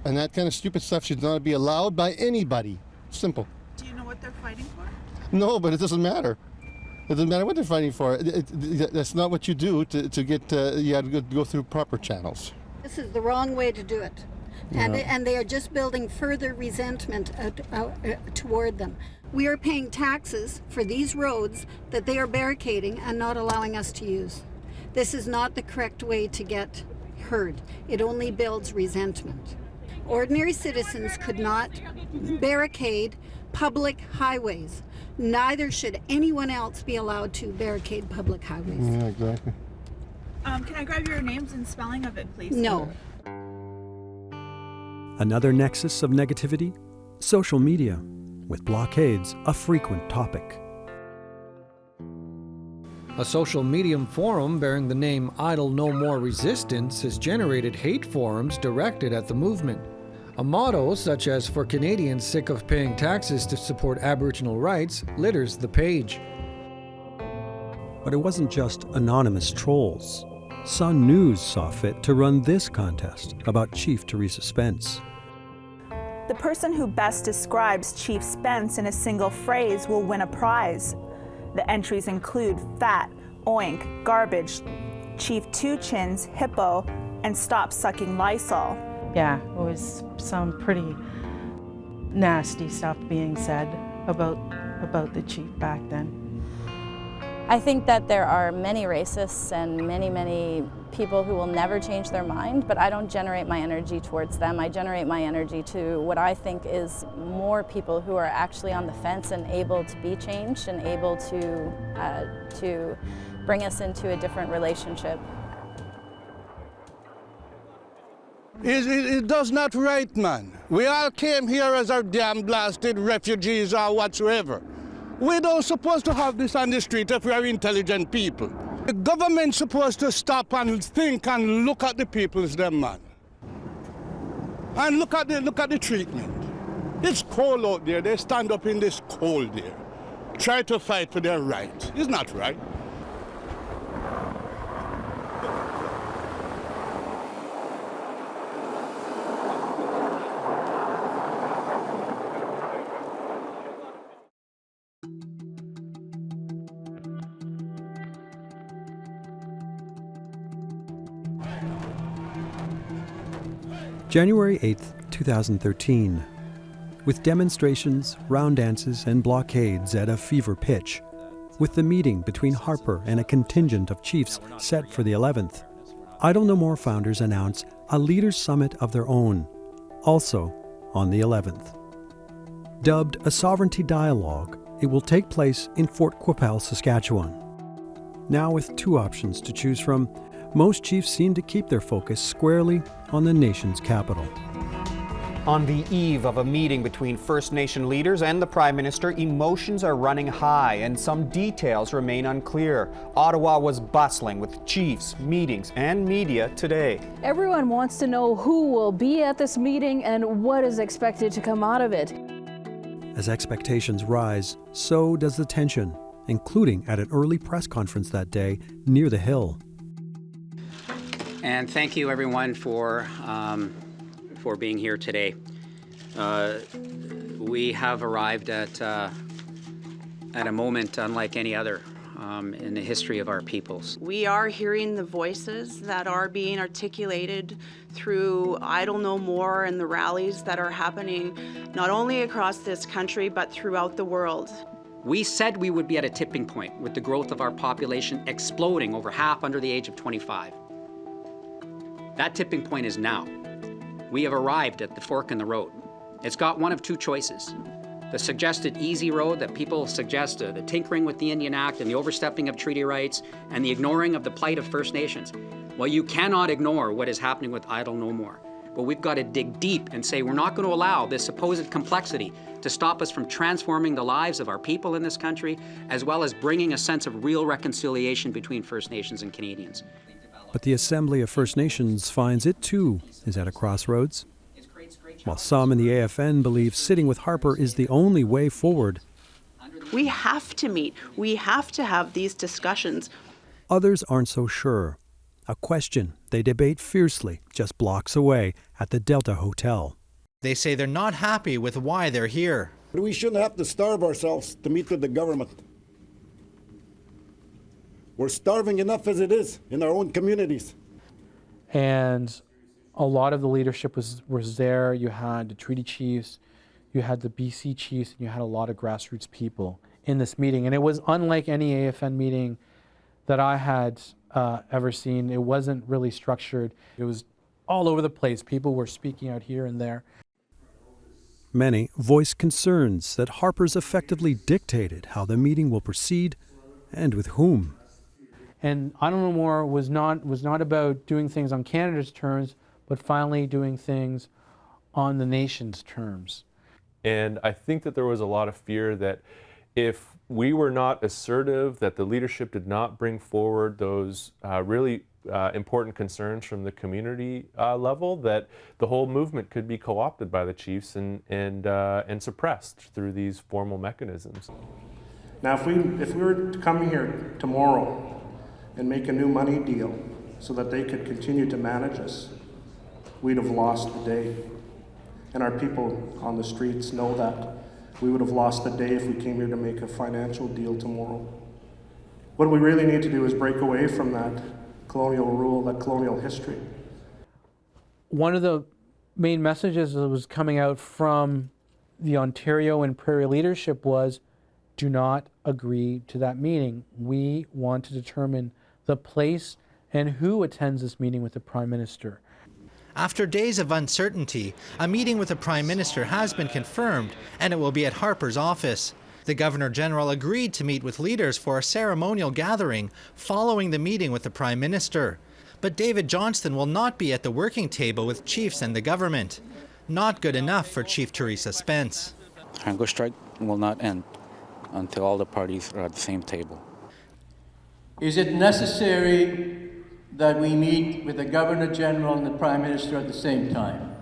And that kind of stupid stuff should not be allowed by anybody. Simple. Do you know what they're fighting for? No, but it doesn't matter. It doesn't matter what they're fighting for. That's not what you do to get, you have to go through proper channels. This is the wrong way to do it. And they are just building further resentment toward them. We are paying taxes for these roads that they are barricading and not allowing us to use. This is not the correct way to get heard. It only builds resentment. Ordinary citizens could not barricade public highways. Neither should anyone else be allowed to barricade public highways. Yeah, exactly. Can I grab your names and spelling of it, please? No. Another nexus of negativity? Social media, with blockades a frequent topic. A social medium forum bearing the name Idle No More Resistance has generated hate forums directed at the movement. A motto such as "For Canadians sick of paying taxes to support Aboriginal rights" litters the page. But it wasn't just anonymous trolls. Sun News saw fit to run this contest about Chief Theresa Spence. The person who best describes Chief Spence in a single phrase will win a prize. The entries include fat, oink, garbage, Chief Two Chins, hippo, and stop sucking Lysol. Yeah, it was some pretty nasty stuff being said about the chief back then. I think that there are many racists and many people who will never change their mind, but I don't generate my energy towards them. I generate my energy to what I think is more people who are actually on the fence and able to be changed and able to bring us into a different relationship. It does not right, man. We all came here as our damn blasted refugees or whatsoever. We don't supposed to have this on the street if we are intelligent people. The government's supposed to stop and think and look at the people's them, man. And look at the treatment. It's cold out there. They stand up in this cold there. Try to fight for their rights. It's not right. January 8th, 2013. With demonstrations, round dances, and blockades at a fever pitch, with the meeting between Harper and a contingent of chiefs set for the 11th, Idle No More founders announce a leaders' summit of their own, also on the 11th. Dubbed a Sovereignty Dialogue, it will take place in Fort Qu'Appelle, Saskatchewan. Now with two options to choose from, most chiefs seem to keep their focus squarely on the nation's capital. On the eve of a meeting between First Nation leaders and the Prime Minister, emotions are running high and some details remain unclear. Ottawa was bustling with chiefs, meetings, and media today. Everyone wants to know who will be at this meeting and what is expected to come out of it. As expectations rise, so does the tension, including at an early press conference that day near the Hill. And thank you, everyone, for being here today. We have arrived at a moment unlike any other in the history of our peoples. We are hearing the voices that are being articulated through Idle No More and the rallies that are happening not only across this country, but throughout the world. We said we would be at a tipping point with the growth of our population exploding over half under the age of 25. That tipping point is now. We have arrived at the fork in the road. It's got one of two choices. The suggested easy road that people suggest, the tinkering with the Indian Act and the overstepping of treaty rights and the ignoring of the plight of First Nations. Well, you cannot ignore what is happening with Idle No More. But we've got to dig deep and say we're not going to allow this supposed complexity to stop us from transforming the lives of our people in this country, as well as bringing a sense of real reconciliation between First Nations and Canadians. But the Assembly of First Nations finds it too is at a crossroads. While some in the AFN believe sitting with Harper is the only way forward, We have to meet. We have to have these discussions. others aren't so sure. A question they debate fiercely just blocks away at the Delta Hotel. They say they're not happy with why they're here. We shouldn't have to starve ourselves to meet with the government. We're starving enough as it is in our own communities. And a lot of the leadership was there. You had the treaty chiefs, you had the BC chiefs, and you had a lot of grassroots people in this meeting. And it was unlike any AFN meeting that I had ever seen. It wasn't really structured. It was all over the place. People were speaking out here and there. Many voiced concerns that Harper's effectively dictated how the meeting will proceed and with whom. And I Don't Know More was not about doing things on Canada's terms, but finally doing things on the nation's terms. And I think that there was a lot of fear that if we were not assertive, that the leadership did not bring forward those really important concerns from the community level, that the whole movement could be co-opted by the chiefs and suppressed through these formal mechanisms. Now, if we were to come here tomorrow and make a new money deal so that they could continue to manage us, we'd have lost the day. And our people on the streets know that. We would have lost the day if we came here to make a financial deal tomorrow. What we really need to do is break away from that colonial rule, that colonial history. One of the main messages that was coming out from the Ontario and Prairie leadership was, do not agree to that meeting. We want to determine the place and who attends this meeting with the Prime Minister. After days of uncertainty, a meeting with the Prime Minister has been confirmed, and it will be at Harper's office. The Governor-General agreed to meet with leaders for a ceremonial gathering following the meeting with the Prime Minister. But David Johnston will not be at the working table with chiefs and the government. Not good enough for Chief Theresa Spence. Hunger strike will not end until all the parties are at the same table. Is it necessary that we meet with the Governor-General and the Prime Minister at the same time?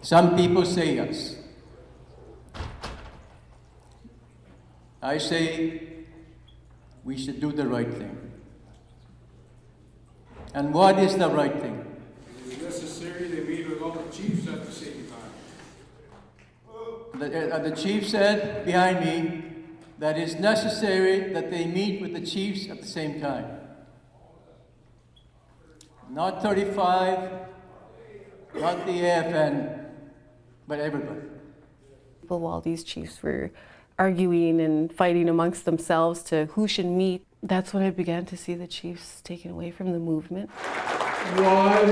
Some people say yes. I say we should do the right thing. And what is the right thing? Is it necessary they meet with all the chiefs at the same time? The chief said behind me that it's necessary that they meet with the chiefs at the same time. Not 35, not the AFN, but everybody. But while these chiefs were arguing and fighting amongst themselves to who should meet, that's when I began to see the chiefs taken away from the movement. Why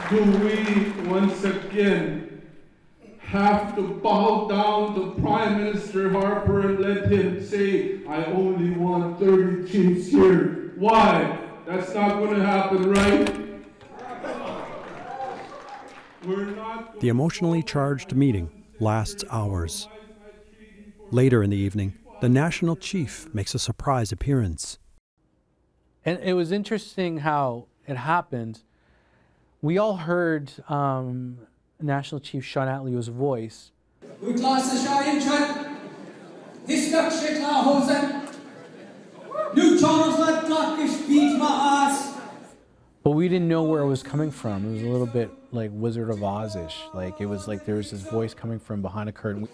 do we once again have to bow down to Prime Minister Harper and let him say, I only want 30 chiefs here? Why? That's not going to happen, right? The emotionally charged meeting lasts hours. Later in the evening, the national chief makes a surprise appearance. And it was interesting how it happened. We all heard National Chief Sean Atleo's voice. But we didn't know where it was coming from. It was a little bit like Wizard of Oz-ish. Like it was like there was this voice coming from behind a curtain.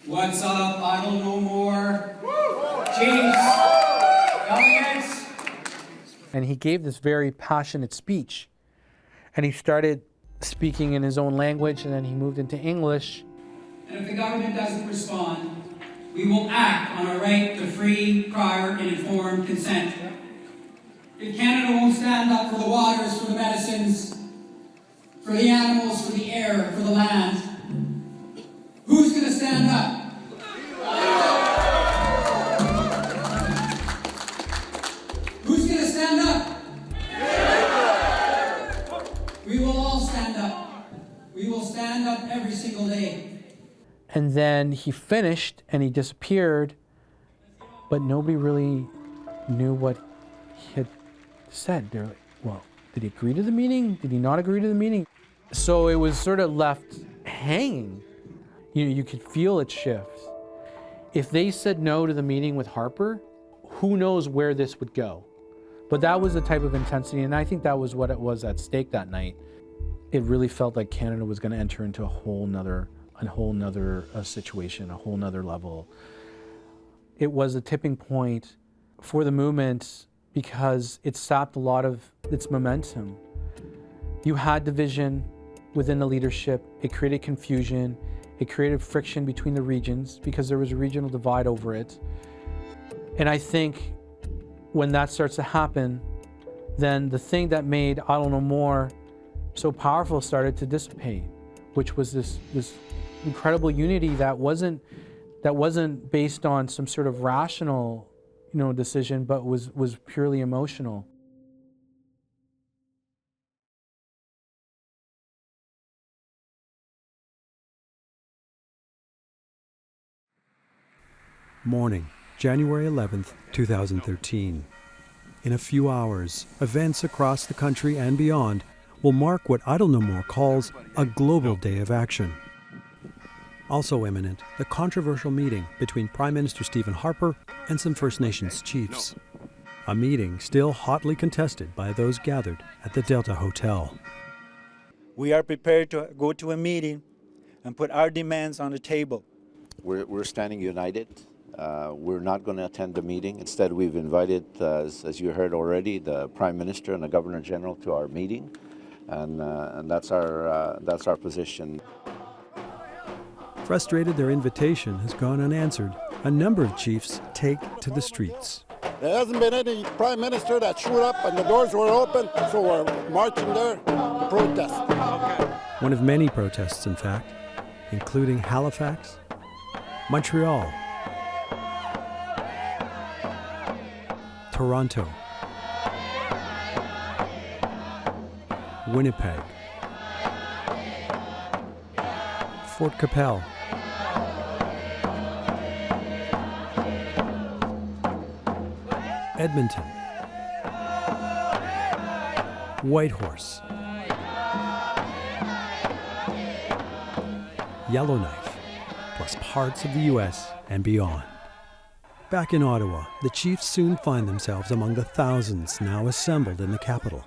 What's up? I don't know more. Chiefs, delegates. And he gave this very passionate speech. And he started speaking in his own language, and then he moved into English. And if the government doesn't respond, we will act on our right to free, prior, and informed consent. If Canada won't stand up for the waters, for the medicines, for the animals, for the air, for the land, who's going to stand up? Who's going to stand up? We will all stand up. We will stand up every single day. And then he finished and he disappeared, but nobody really knew what he had said. They're like, well, did he agree to the meeting? Did he not agree to the meeting? So it was sort of left hanging. You could feel it shift. If they said no to the meeting with Harper, who knows where this would go? But that was the type of intensity, and I think that was what it was at stake that night. It really felt like Canada was going to enter into a whole nother situation, a whole nother level. It was a tipping point for the movement because it sapped a lot of its momentum. You had division within the leadership. It created confusion. It created friction between the regions because there was a regional divide over it. And I think when that starts to happen, then the thing that made Idle No More so powerful started to dissipate, which was this incredible unity that wasn't based on some sort of rational, decision, but was purely emotional. Morning, January 11th, 2013. In a few hours, events across the country and beyond will mark what Idle No More calls a global day of action. Also imminent, the controversial meeting between Prime Minister Stephen Harper and some First Nations chiefs. A meeting still hotly contested by those gathered at the Delta Hotel. We are prepared to go to a meeting and put our demands on the table. We're standing united. We're not going to attend the meeting. Instead, we've invited, as you heard already, the Prime Minister and the Governor General to our meeting, and that's our position. Frustrated their invitation has gone unanswered, a number of chiefs take to the streets. There hasn't been any Prime Minister that showed up and the doors were open, so we're marching there to protest. One of many protests, in fact, including Halifax, Montreal, Toronto, Winnipeg, Fort Capel, Edmonton, Whitehorse, Yellowknife, plus parts of the U.S. and beyond. Back in Ottawa, the chiefs soon find themselves among the thousands now assembled in the capital.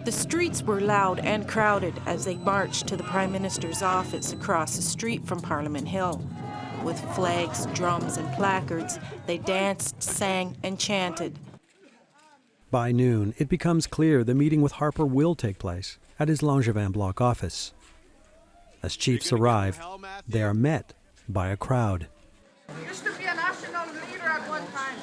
The streets were loud and crowded as they marched to the Prime Minister's office across the street from Parliament Hill. With flags, drums, and placards, they danced, sang, and chanted. By noon, it becomes clear the meeting with Harper will take place at his Langevin block office. As chiefs arrive, they are met by a crowd. Used to be a national leader at one time.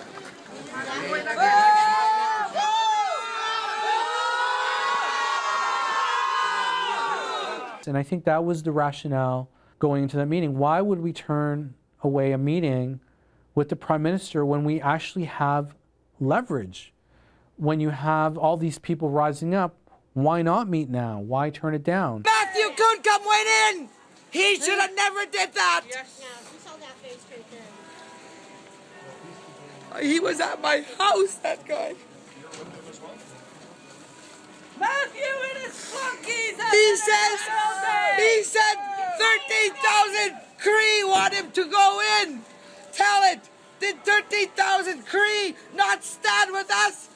And I think that was the rationale going into that meeting. Why would we turn away a meeting with the Prime Minister when we actually have leverage? When you have all these people rising up, why not meet now? Why turn it down? Matthew Kunkam went in! He should have never did that! Yes. He was at my house, that guy. Matthew and his flunkies! He said 13,000 Cree want him to go in! Tell it! Did 13,000 Cree not stand with us?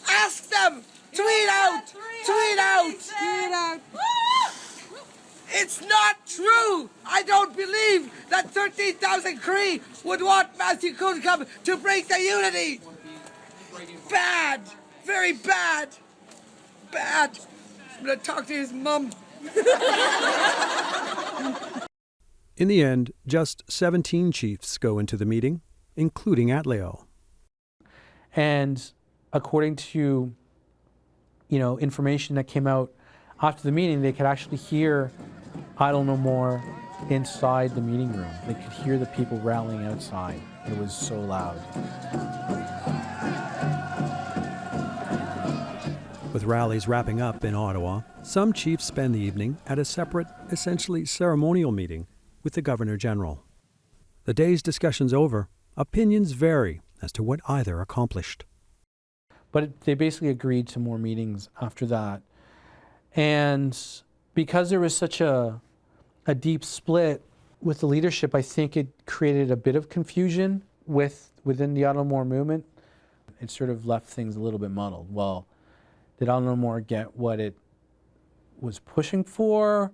Ask them! Tweet out! Tweet out! Tweet out! It's not true! I don't believe that 13,000 Cree would want Matthew Kunkam to break the unity! Bad! Very bad! Bad! I'm gonna talk to his mum. In the end, just 17 chiefs go into the meeting, including Atleo. And according to, information that came out after the meeting, they could actually hear Idle No More inside the meeting room. They could hear the people rallying outside. It was so loud. With rallies wrapping up in Ottawa, some chiefs spend the evening at a separate, essentially ceremonial meeting with the Governor General. The day's discussions over, opinions vary as to what either accomplished. But they basically agreed to more meetings after that. And because there was such a deep split with the leadership, I think it created a bit of confusion within the Idle No More movement. It sort of left things a little bit muddled. Well, did Idle No More get what it was pushing for?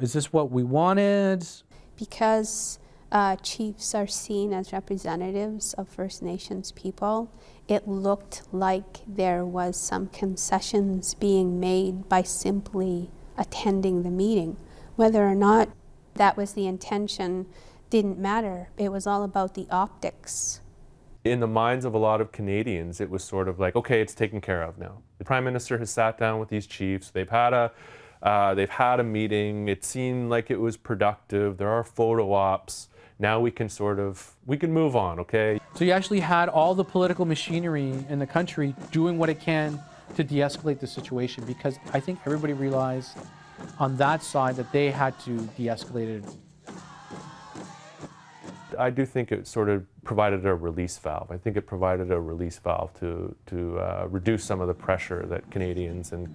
Is this what we wanted? Because chiefs are seen as representatives of First Nations people, it looked like there was some concessions being made by simply attending the meeting. Whether or not That was the intention, didn't matter. It was all about the optics. In the minds of a lot of Canadians, it was sort of like, okay, it's taken care of now. The Prime Minister has sat down with these chiefs. They've had a meeting. It seemed like it was productive. There are photo ops. Now we can move on, okay? So you actually had all the political machinery in the country doing what it can to de-escalate the situation, because I think everybody realized on that side that they had to de-escalate it. I do think it sort of provided a release valve. I think it provided a release valve to reduce some of the pressure that Canadians and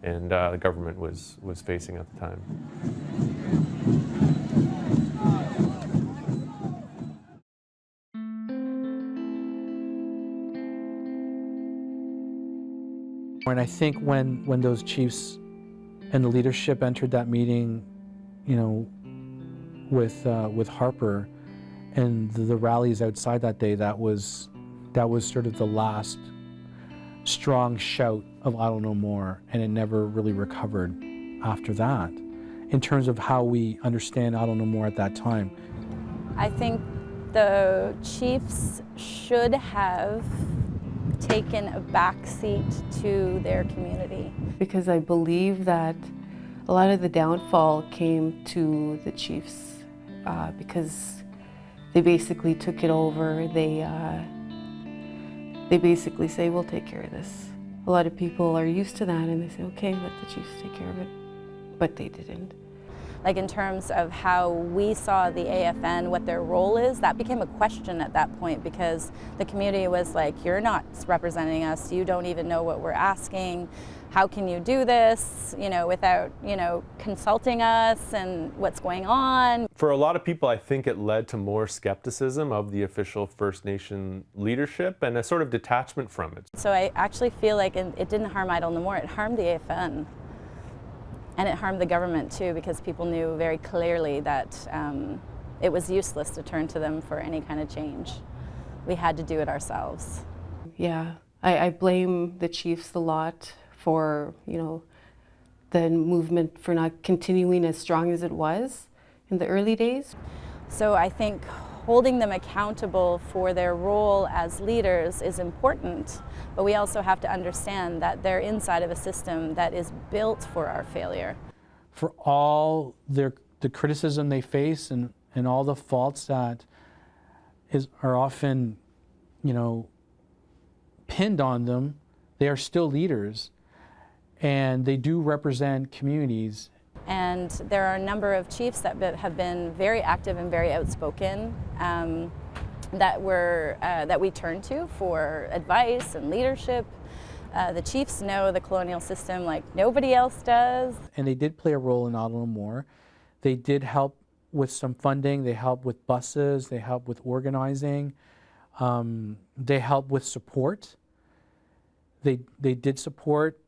the government was facing at the time. And I think when those chiefs and the leadership entered that meeting, you know, with Harper, and the rallies outside that day, that was sort of the last strong shout of "Idle no more," and it never really recovered after that, in terms of how we understand "Idle no more" at that time. I think the chiefs should have taken a backseat to their community. Because I believe that a lot of the downfall came to the chiefs because they basically took it over. They basically say, we'll take care of this. A lot of people are used to that and they say, okay, let the chiefs take care of it. But they didn't. Like in terms of how we saw the AFN, what their role is, that became a question at that point, because the community was like, you're not representing us, you don't even know what we're asking. How can you do this, you know, without, you know, consulting us and what's going on? For a lot of people, I think it led to more skepticism of the official First Nation leadership and a sort of detachment from it. So I actually feel like it didn't harm Idle no more, it harmed the AFN. And it harmed the government too, because people knew very clearly that it was useless to turn to them for any kind of change. We had to do it ourselves. Yeah, I blame the chiefs a lot for, you know, the movement for not continuing as strong as it was in the early days. So I think holding them accountable for their role as leaders is important, but we also have to understand that they're inside of a system that is built for our failure. For all the criticism they face and all the faults that are often, you know, pinned on them, they are still leaders, and they do represent communities. And there are a number of chiefs that have been very active and very outspoken that we turn to for advice and leadership. The chiefs know the colonial system like nobody else does. And they did play a role in Idle no more. They did help with some funding. They helped with buses. They helped with organizing. They helped with support. They did support,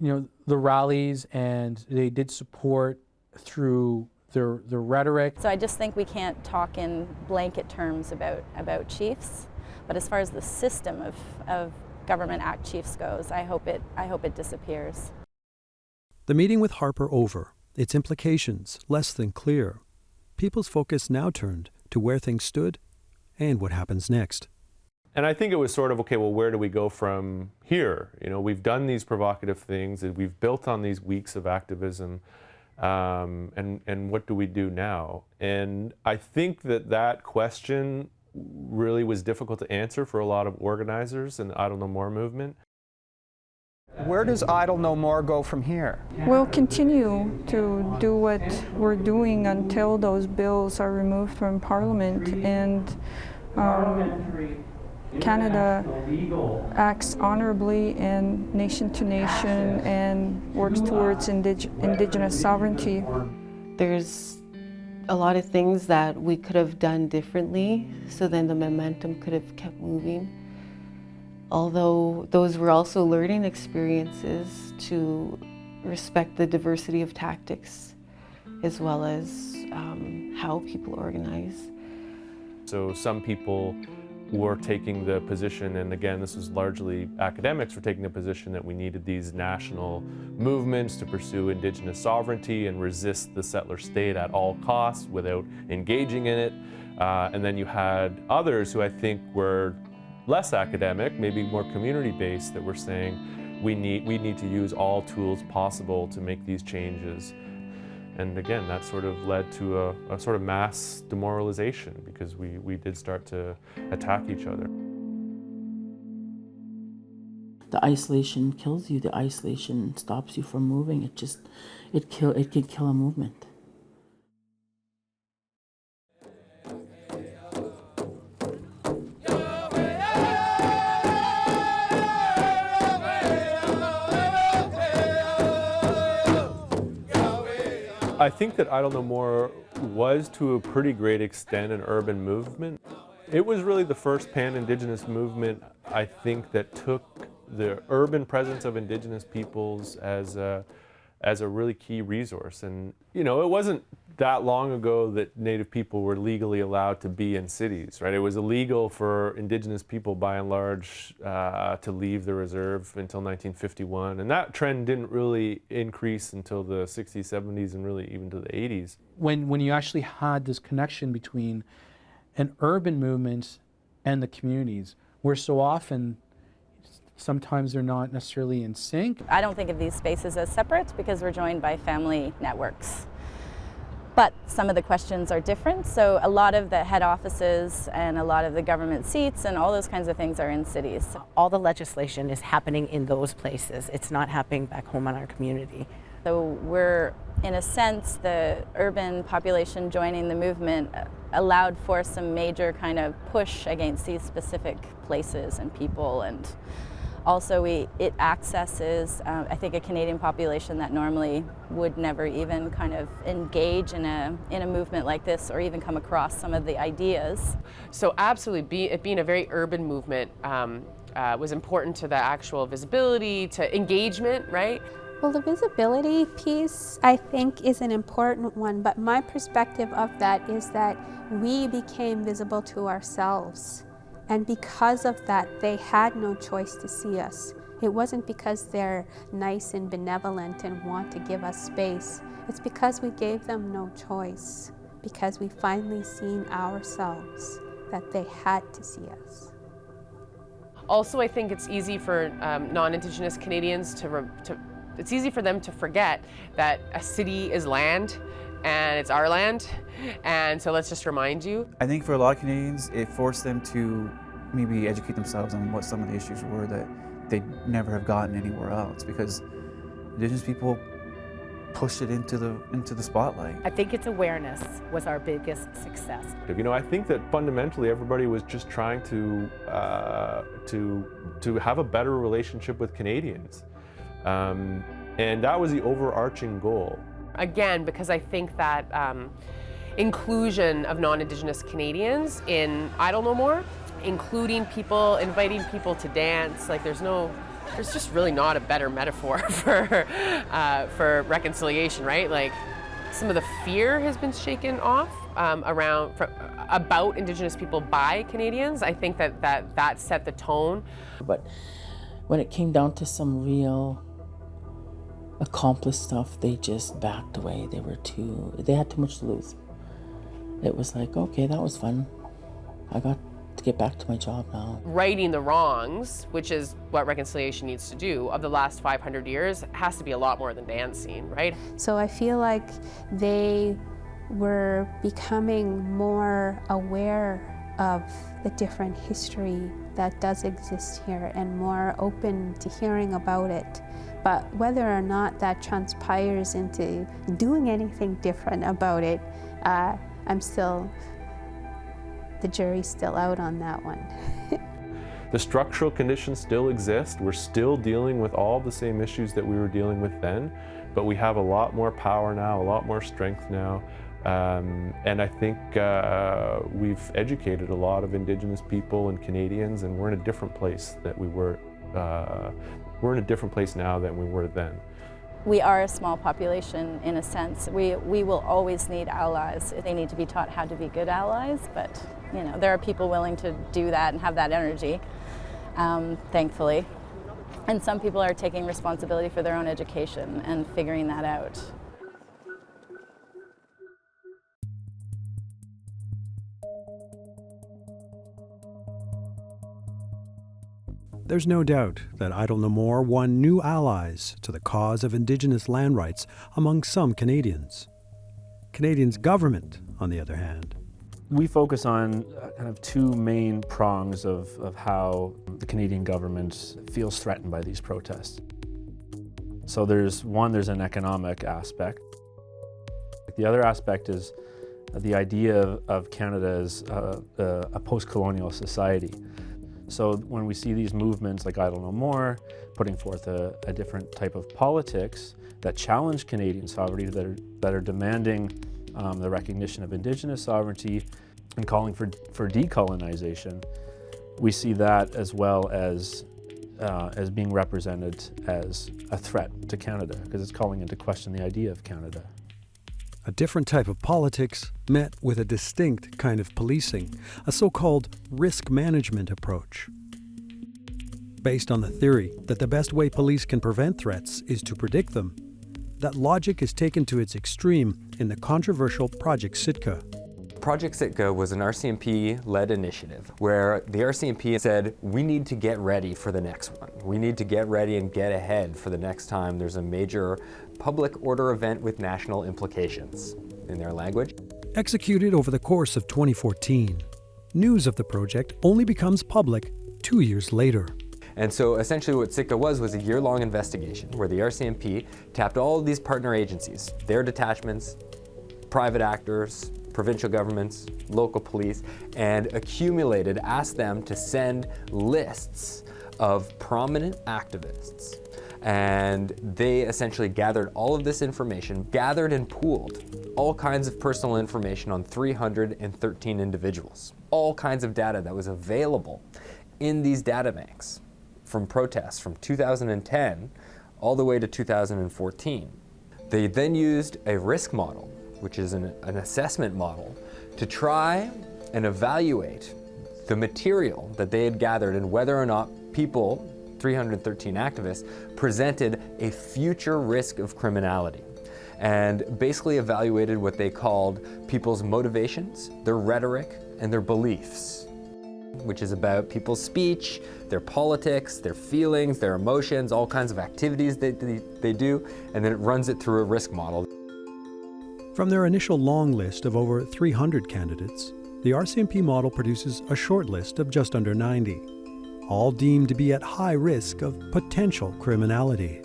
you know, the rallies, and they did support through the rhetoric. So I just think we can't talk in blanket terms about chiefs, but as far as the system of Government Act chiefs goes, I hope it disappears. The meeting with Harper over, its implications less than clear. People's focus now turned to where things stood and what happens next. And I think it was sort of, okay, well, where do we go from here? You know, we've done these provocative things, and we've built on these weeks of activism, and what do we do now? And I think that question really was difficult to answer for a lot of organizers in the Idle no more movement. Where does Idle no more go from here? We'll continue to do what we're doing until those bills are removed from Parliament and Canada acts honorably and nation to nation and works towards Indigenous sovereignty. There's a lot of things that we could have done differently, so then the momentum could have kept moving. Although those were also learning experiences to respect the diversity of tactics as well as how people organize. So some people were taking the position, and again, this was largely academics, were taking the position that we needed these national movements to pursue Indigenous sovereignty and resist the settler state at all costs without engaging in it. And then you had others who I think were less academic, maybe more community-based, that were saying we need to use all tools possible to make these changes. And again, that sort of led to a sort of mass demoralization, because we did start to attack each other. The isolation kills you. The isolation stops you from moving. It can kill a movement. I think that Idle No More was, to a pretty great extent, an urban movement. It was really the first pan-Indigenous movement, I think, that took the urban presence of Indigenous peoples as a really key resource. And, you know, it wasn't that long ago that Native people were legally allowed to be in cities, right? It was illegal for Indigenous people, by and large, to leave the reserve until 1951. And that trend didn't really increase until the 60s, 70s, and really even to the 80s. When you actually had this connection between an urban movement and the communities, where so often, sometimes they're not necessarily in sync. I don't think of these spaces as separate because we're joined by family networks. But some of the questions are different, so a lot of the head offices and a lot of the government seats and all those kinds of things are in cities. All the legislation is happening in those places. It's not happening back home in our community. So we're, in a sense, the urban population joining the movement allowed for some major kind of push against these specific places and people, and also it accesses, I think, a Canadian population that normally would never even kind of engage in a movement like this or even come across some of the ideas. So absolutely, it being a very urban movement was important to the actual visibility, to engagement, right? Well, the visibility piece, I think, is an important one, but my perspective of that is that we became visible to ourselves. And because of that, they had no choice to see us. It wasn't because they're nice and benevolent and want to give us space. It's because we gave them no choice, because we finally seen ourselves, that they had to see us. Also, I think it's easy for non-Indigenous Canadians it's easy for them to forget that a city is land and it's our land, and so let's just remind you. I think for a lot of Canadians, it forced them to maybe educate themselves on what some of the issues were that they'd never have gotten anywhere else, because Indigenous people pushed it into the spotlight. I think it's awareness was our biggest success. You know, I think that fundamentally everybody was just trying to have a better relationship with Canadians, and that was the overarching goal. Again, because I think that inclusion of non-Indigenous Canadians in Idle No More, including people, inviting people to dance, like there's just really not a better metaphor for reconciliation, right? Like some of the fear has been shaken off about Indigenous people by Canadians. I think that set the tone. But when it came down to some real accomplished stuff, they just backed away. They had too much to lose. It was like, okay, that was fun. I got to get back to my job now. Righting the wrongs, which is what reconciliation needs to do, of the last 500 years, has to be a lot more than dancing, right? So I feel like they were becoming more aware of the different history that does exist here and more open to hearing about it. But whether or not that transpires into doing anything different about it, the jury's still out on that one. The structural conditions still exist. We're still dealing with all the same issues that we were dealing with then, but we have a lot more power now, a lot more strength now. And I think we've educated a lot of Indigenous people and Canadians, and we're in a different place that we were. We're in a different place now than we were then. We are a small population in a sense. We will always need allies. They need to be taught how to be good allies, but there are people willing to do that and have that energy, thankfully. And some people are taking responsibility for their own education and figuring that out. There's no doubt that Idle No More won new allies to the cause of Indigenous land rights among some Canadians. Canadians' government, on the other hand. We focus on kind of two main prongs of how the Canadian government feels threatened by these protests. So there's an economic aspect. The other aspect is the idea of Canada as a post-colonial society. So when we see these movements like Idle No More putting forth a different type of politics that challenge Canadian sovereignty, that are demanding the recognition of Indigenous sovereignty and calling for decolonization, we see that as well as being represented as a threat to Canada, because it's calling into question the idea of Canada. A different type of politics met with a distinct kind of policing, a so-called risk management approach. Based on the theory that the best way police can prevent threats is to predict them, that logic is taken to its extreme in the controversial Project Sitka. Project Sitka was an RCMP-led initiative where the RCMP said, we need to get ready for the next one. We need to get ready and get ahead for the next time there's a major public order event with national implications, in their language. Executed over the course of 2014, news of the project only becomes public 2 years later. And so essentially what Sitka was a year-long investigation where the RCMP tapped all of these partner agencies, their detachments, private actors, provincial governments, local police, and asked them to send lists of prominent activists. And they essentially gathered all of this information, gathered and pooled all kinds of personal information on 313 individuals, all kinds of data that was available in these data banks from protests from 2010 all the way to 2014. They then used a risk model, which is an assessment model, to try and evaluate the material that they had gathered and whether or not people, 313 activists, presented a future risk of criminality, and basically evaluated what they called people's motivations, their rhetoric, and their beliefs, which is about people's speech, their politics, their feelings, their emotions, all kinds of activities they do, and then it runs it through a risk model. From their initial long list of over 300 candidates, the RCMP model produces a short list of just under 90, all deemed to be at high risk of potential criminality.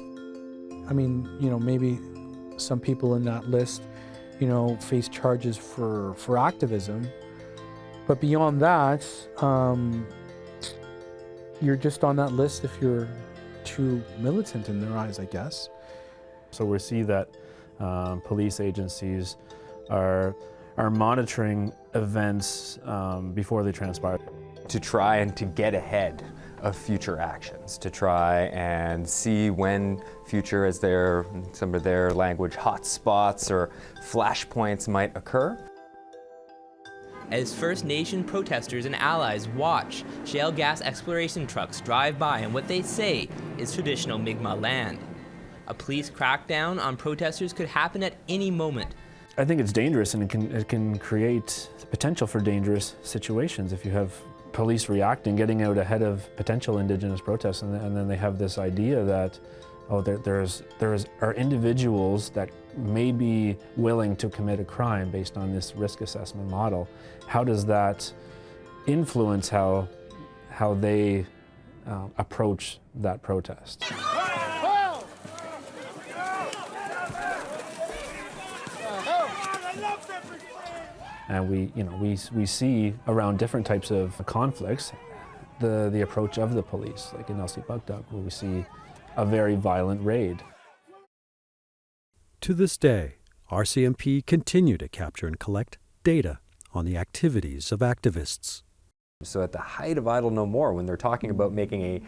I mean, maybe some people in that list, face charges for activism, but beyond that, you're just on that list if you're too militant in their eyes, I guess. So we see that police agencies are monitoring events before they transpire. To try and to get ahead of future actions, to try and see when future, as some of their language, hot spots or flashpoints might occur. As First Nation protesters and allies watch shale gas exploration trucks drive by on what they say is traditional Mi'kmaq land. A police crackdown on protesters could happen at any moment. I think it's dangerous, and it can create the potential for dangerous situations if you have police reacting, getting out ahead of potential Indigenous protests, and then they have this idea that, there are individuals that may be willing to commit a crime based on this risk assessment model. How does that influence how they approach that protest? And we see around different types of conflicts the approach of the police, like in Attawapiskat, where we see a very violent raid. To this day, RCMP continue to capture and collect data on the activities of activists. So at the height of Idle No More, when they're talking about making a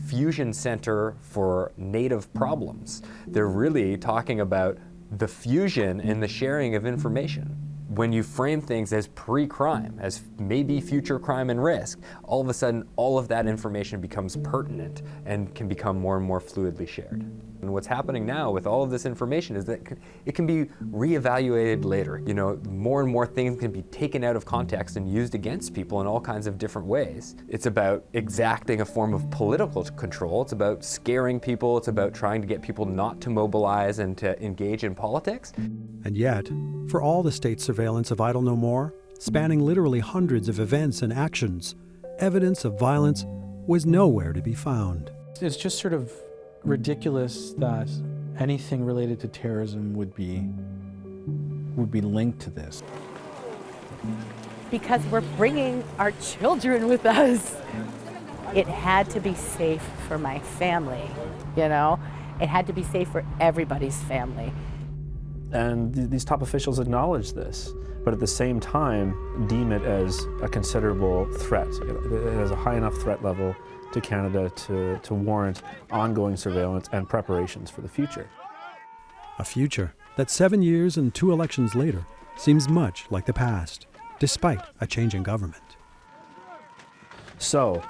fusion center for Native problems, they're really talking about the fusion and the sharing of information. When you frame things as pre-crime, as maybe future crime and risk, all of a sudden all of that information becomes pertinent and can become more and more fluidly shared. And what's happening now with all of this information is that it can be reevaluated later. You know, more and more things can be taken out of context and used against people in all kinds of different ways. It's about exacting a form of political control. It's about scaring people. It's about trying to get people not to mobilize and to engage in politics. And yet, for all the state's surveillance of Idle No More, spanning literally hundreds of events and actions, evidence of violence was nowhere to be found. It's just sort of ridiculous that anything related to terrorism would be linked to this. Because we're bringing our children with us. It had to be safe for my family, you know? It had to be safe for everybody's family. And these top officials acknowledge this, but at the same time deem it as a considerable threat. It has a high enough threat level to Canada to warrant ongoing surveillance and preparations for the future. A future that 7 years and 2 elections later seems much like the past, despite a changing government. So,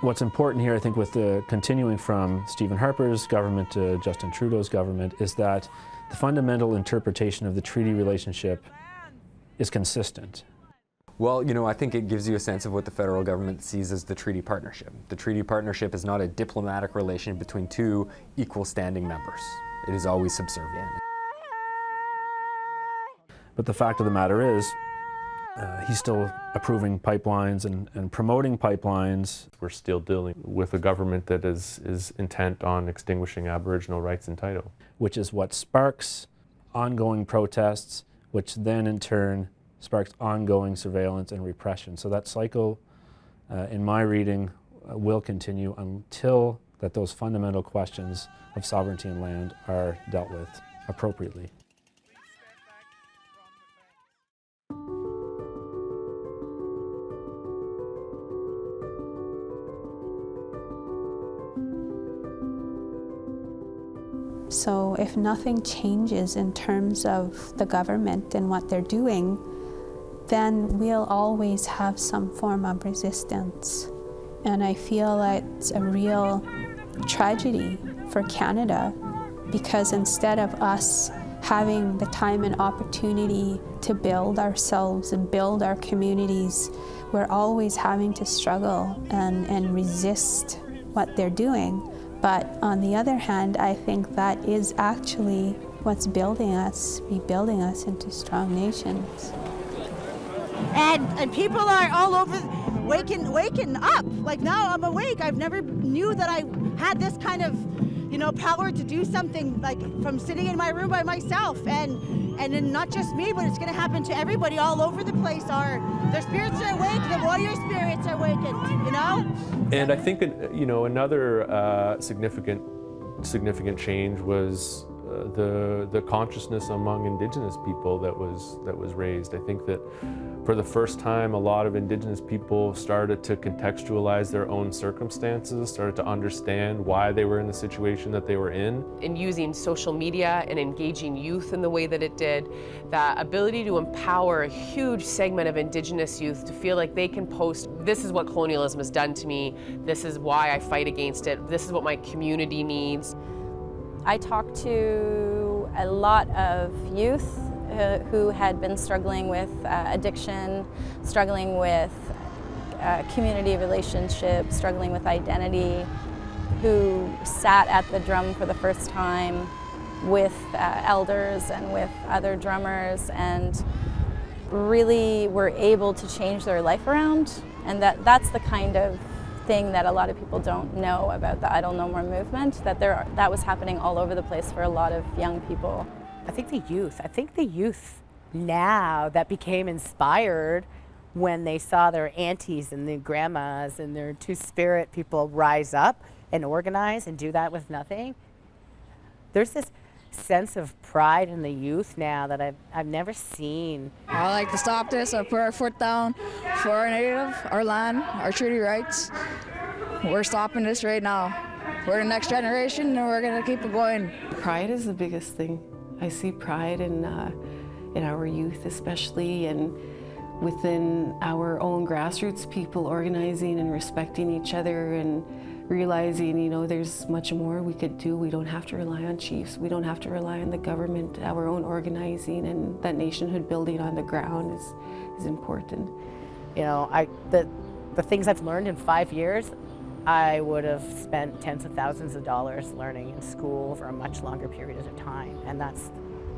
what's important here, I think, with the continuing from Stephen Harper's government to Justin Trudeau's government, is that the fundamental interpretation of the treaty relationship is consistent. Well, you know, I think it gives you a sense of what the federal government sees as the treaty partnership. The treaty partnership is not a diplomatic relation between two equal standing members. It is always subservient. But the fact of the matter is, he's still approving pipelines and promoting pipelines. We're still dealing with a government that is intent on extinguishing Aboriginal rights and title. Which is what sparks ongoing protests, which then in turn sparks ongoing surveillance and repression. So that cycle, in my reading, will continue until that those fundamental questions of sovereignty and land are dealt with appropriately. So if nothing changes in terms of the government and what they're doing, then we'll always have some form of resistance. And I feel like it's a real tragedy for Canada, because instead of us having the time and opportunity to build ourselves and build our communities, we're always having to struggle and resist what they're doing. But on the other hand, I think that is actually what's rebuilding us into strong nations. And people are all over waking up. Like now I'm awake. I've never knew that I had this kind of, power to do something, like from sitting in my room by myself. And then not just me, but it's going to happen to everybody all over the place. Their spirits are awake, the warrior spirits are awakened, And I think, another significant change was the consciousness among Indigenous people that was raised. I think that for the first time, a lot of Indigenous people started to contextualize their own circumstances, started to understand why they were in the situation that they were in. In using social media and engaging youth in the way that it did, the ability to empower a huge segment of Indigenous youth to feel like they can post, this is what colonialism has done to me, this is why I fight against it, this is what my community needs. I talked to a lot of youth who had been struggling with addiction, struggling with community relationships, struggling with identity, who sat at the drum for the first time with elders and with other drummers and really were able to change their life around. And that's the kind of thing that a lot of people don't know about the Idle No More movement, that was happening all over the place for a lot of young people. I think the youth now that became inspired when they saw their aunties and their grandmas and their two-spirit people rise up and organize and do that with nothing. There's this sense of pride in the youth now that I've never seen. I like to stop this and put our foot down for our native, our land, our treaty rights. We're stopping this right now. We're the next generation and we're going to keep it going. Pride is the biggest thing. I see pride in our youth especially, and within our own grassroots people organizing and respecting each other and realizing, you know, there's much more we could do. We don't have to rely on chiefs. We don't have to rely on the government. Our own organizing and that nationhood building on the ground is important. You know, the things I've learned in 5 years, I would have spent tens of thousands of dollars learning in school for a much longer period of time. And that's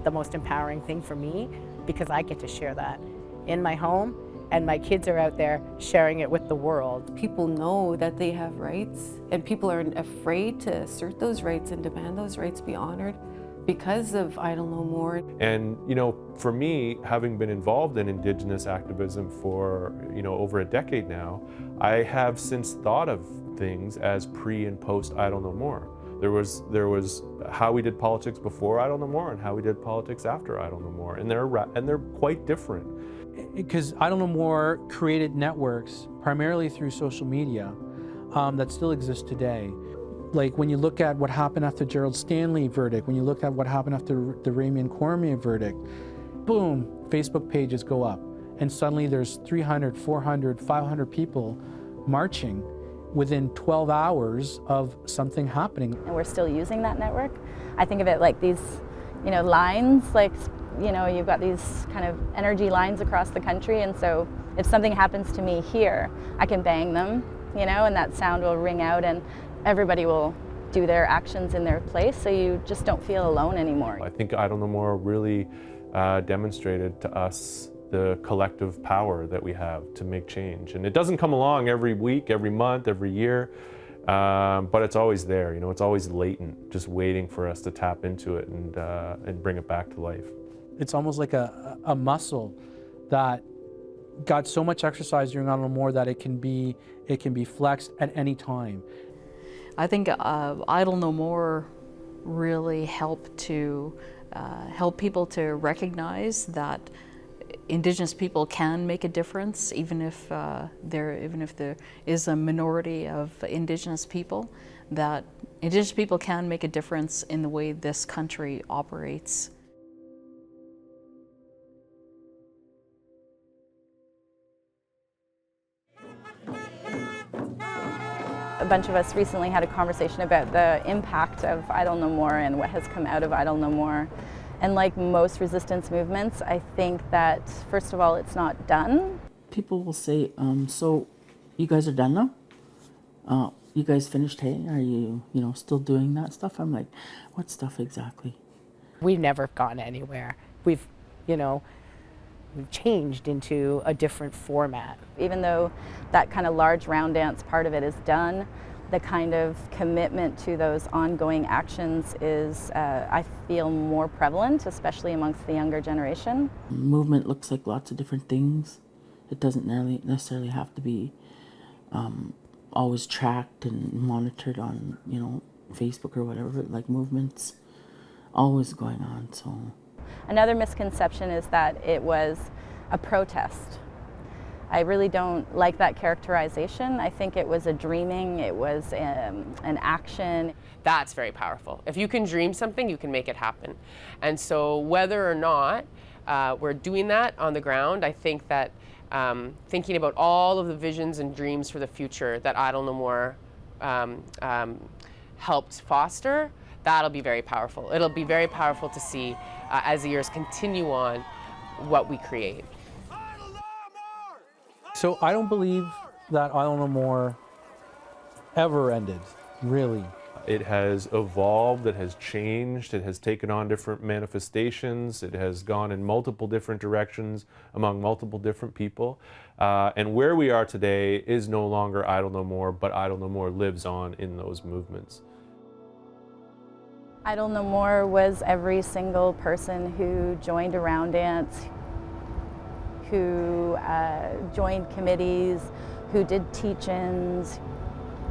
the most empowering thing for me, because I get to share that in my home, and my kids are out there sharing it with the world. People know that they have rights, and people aren't afraid to assert those rights and demand those rights be honored because of Idle No More. And, you know, for me, having been involved in Indigenous activism for, you know, over a decade now, I have since thought of things as pre and post Idle No More. There was how we did politics before Idle No More and how we did politics after Idle No More, and they're quite different. Because Idle No More created networks primarily through social media that still exist today. Like when you look at what happened after Gerald Stanley verdict, when you look at what happened after the Ramian Cormier verdict, boom, Facebook pages go up. And suddenly there's 300, 400, 500 people marching within 12 hours of something happening. And we're still using that network. I think of it like these, you know, lines, like, you know, you've got these kind of energy lines across the country, and so if something happens to me here, I can bang them, you know, and that sound will ring out and everybody will do their actions in their place, so you just don't feel alone anymore. I think Idle No More really demonstrated to us the collective power that we have to make change. And it doesn't come along every week, every month, every year, but it's always there, you know, it's always latent, just waiting for us to tap into it and bring it back to life. It's almost like a muscle that got so much exercise during Idle No More that it can be flexed at any time. I think Idle No More really helped to help people to recognize that Indigenous people can make a difference, even if there is a minority of Indigenous people. That Indigenous people can make a difference in the way this country operates. A bunch of us recently had a conversation about the impact of Idle No More and what has come out of Idle No More. And like most resistance movements, I think that, first of all, it's not done. People will say, so you guys are done now? You guys finished haying? Are you still doing that stuff? I'm like, what stuff exactly? We've never gone anywhere. We've changed into a different format. Even though that kind of large round dance part of it is done, the kind of commitment to those ongoing actions is, I feel, more prevalent, especially amongst the younger generation. Movement looks like lots of different things. It doesn't necessarily have to be always tracked and monitored on, Facebook or whatever, like movements always going on, so. Another misconception is that it was a protest. I really don't like that characterization. I think it was a dreaming, it was an action. That's very powerful. If you can dream something, you can make it happen. And so whether or not we're doing that on the ground, I think that thinking about all of the visions and dreams for the future that Idle No More helped foster, that'll be very powerful. It'll be very powerful to see as the years continue on what we create. So I don't believe that Idle No More ever ended, really. It has evolved, it has changed, it has taken on different manifestations, it has gone in multiple different directions among multiple different people. And where we are today is no longer Idle No More, but Idle No More lives on in those movements. Idle No More was every single person who joined a round dance, who joined committees, who did teach-ins,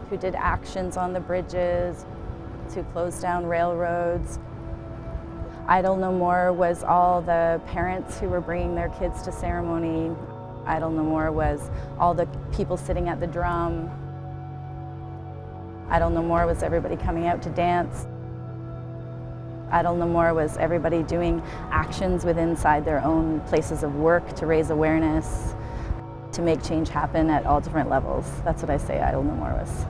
who did actions on the bridges, to close down railroads. Idle No More was all the parents who were bringing their kids to ceremony. Idle No More was all the people sitting at the drum. Idle No More was everybody coming out to dance. Idle No More was everybody doing actions inside their own places of work to raise awareness, to make change happen at all different levels. That's what I say Idle No More was.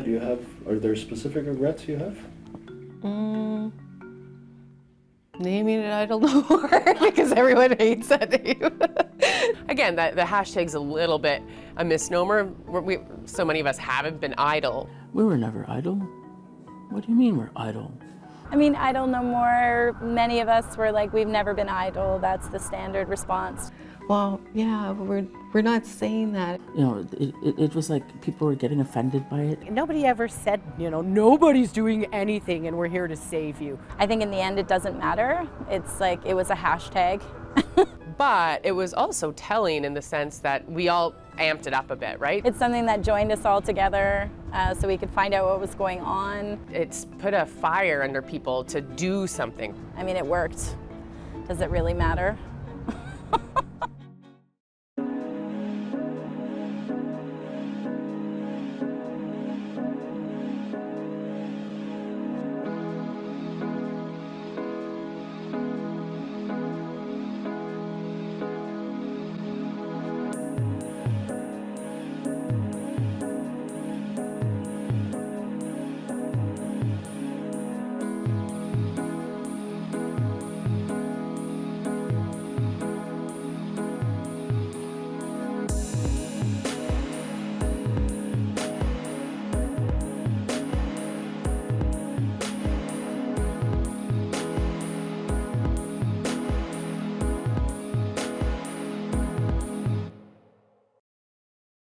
Yeah, are there specific regrets you have? Naming it Idle No More because everyone hates that name. Again, the hashtag's a little bit a misnomer. So many of us haven't been idle. We were never idle. What do you mean we're idle? I mean, Idle No More, many of us were like, we've never been idle. That's the standard response. Well, yeah, we're not saying that. You know, it was like people were getting offended by it. Nobody ever said, nobody's doing anything and we're here to save you. I think in the end it doesn't matter. It's like, it was a hashtag. But it was also telling in the sense that we all amped it up a bit, right? It's something that joined us all together so we could find out what was going on. It's put a fire under people to do something. I mean, it worked. Does it really matter?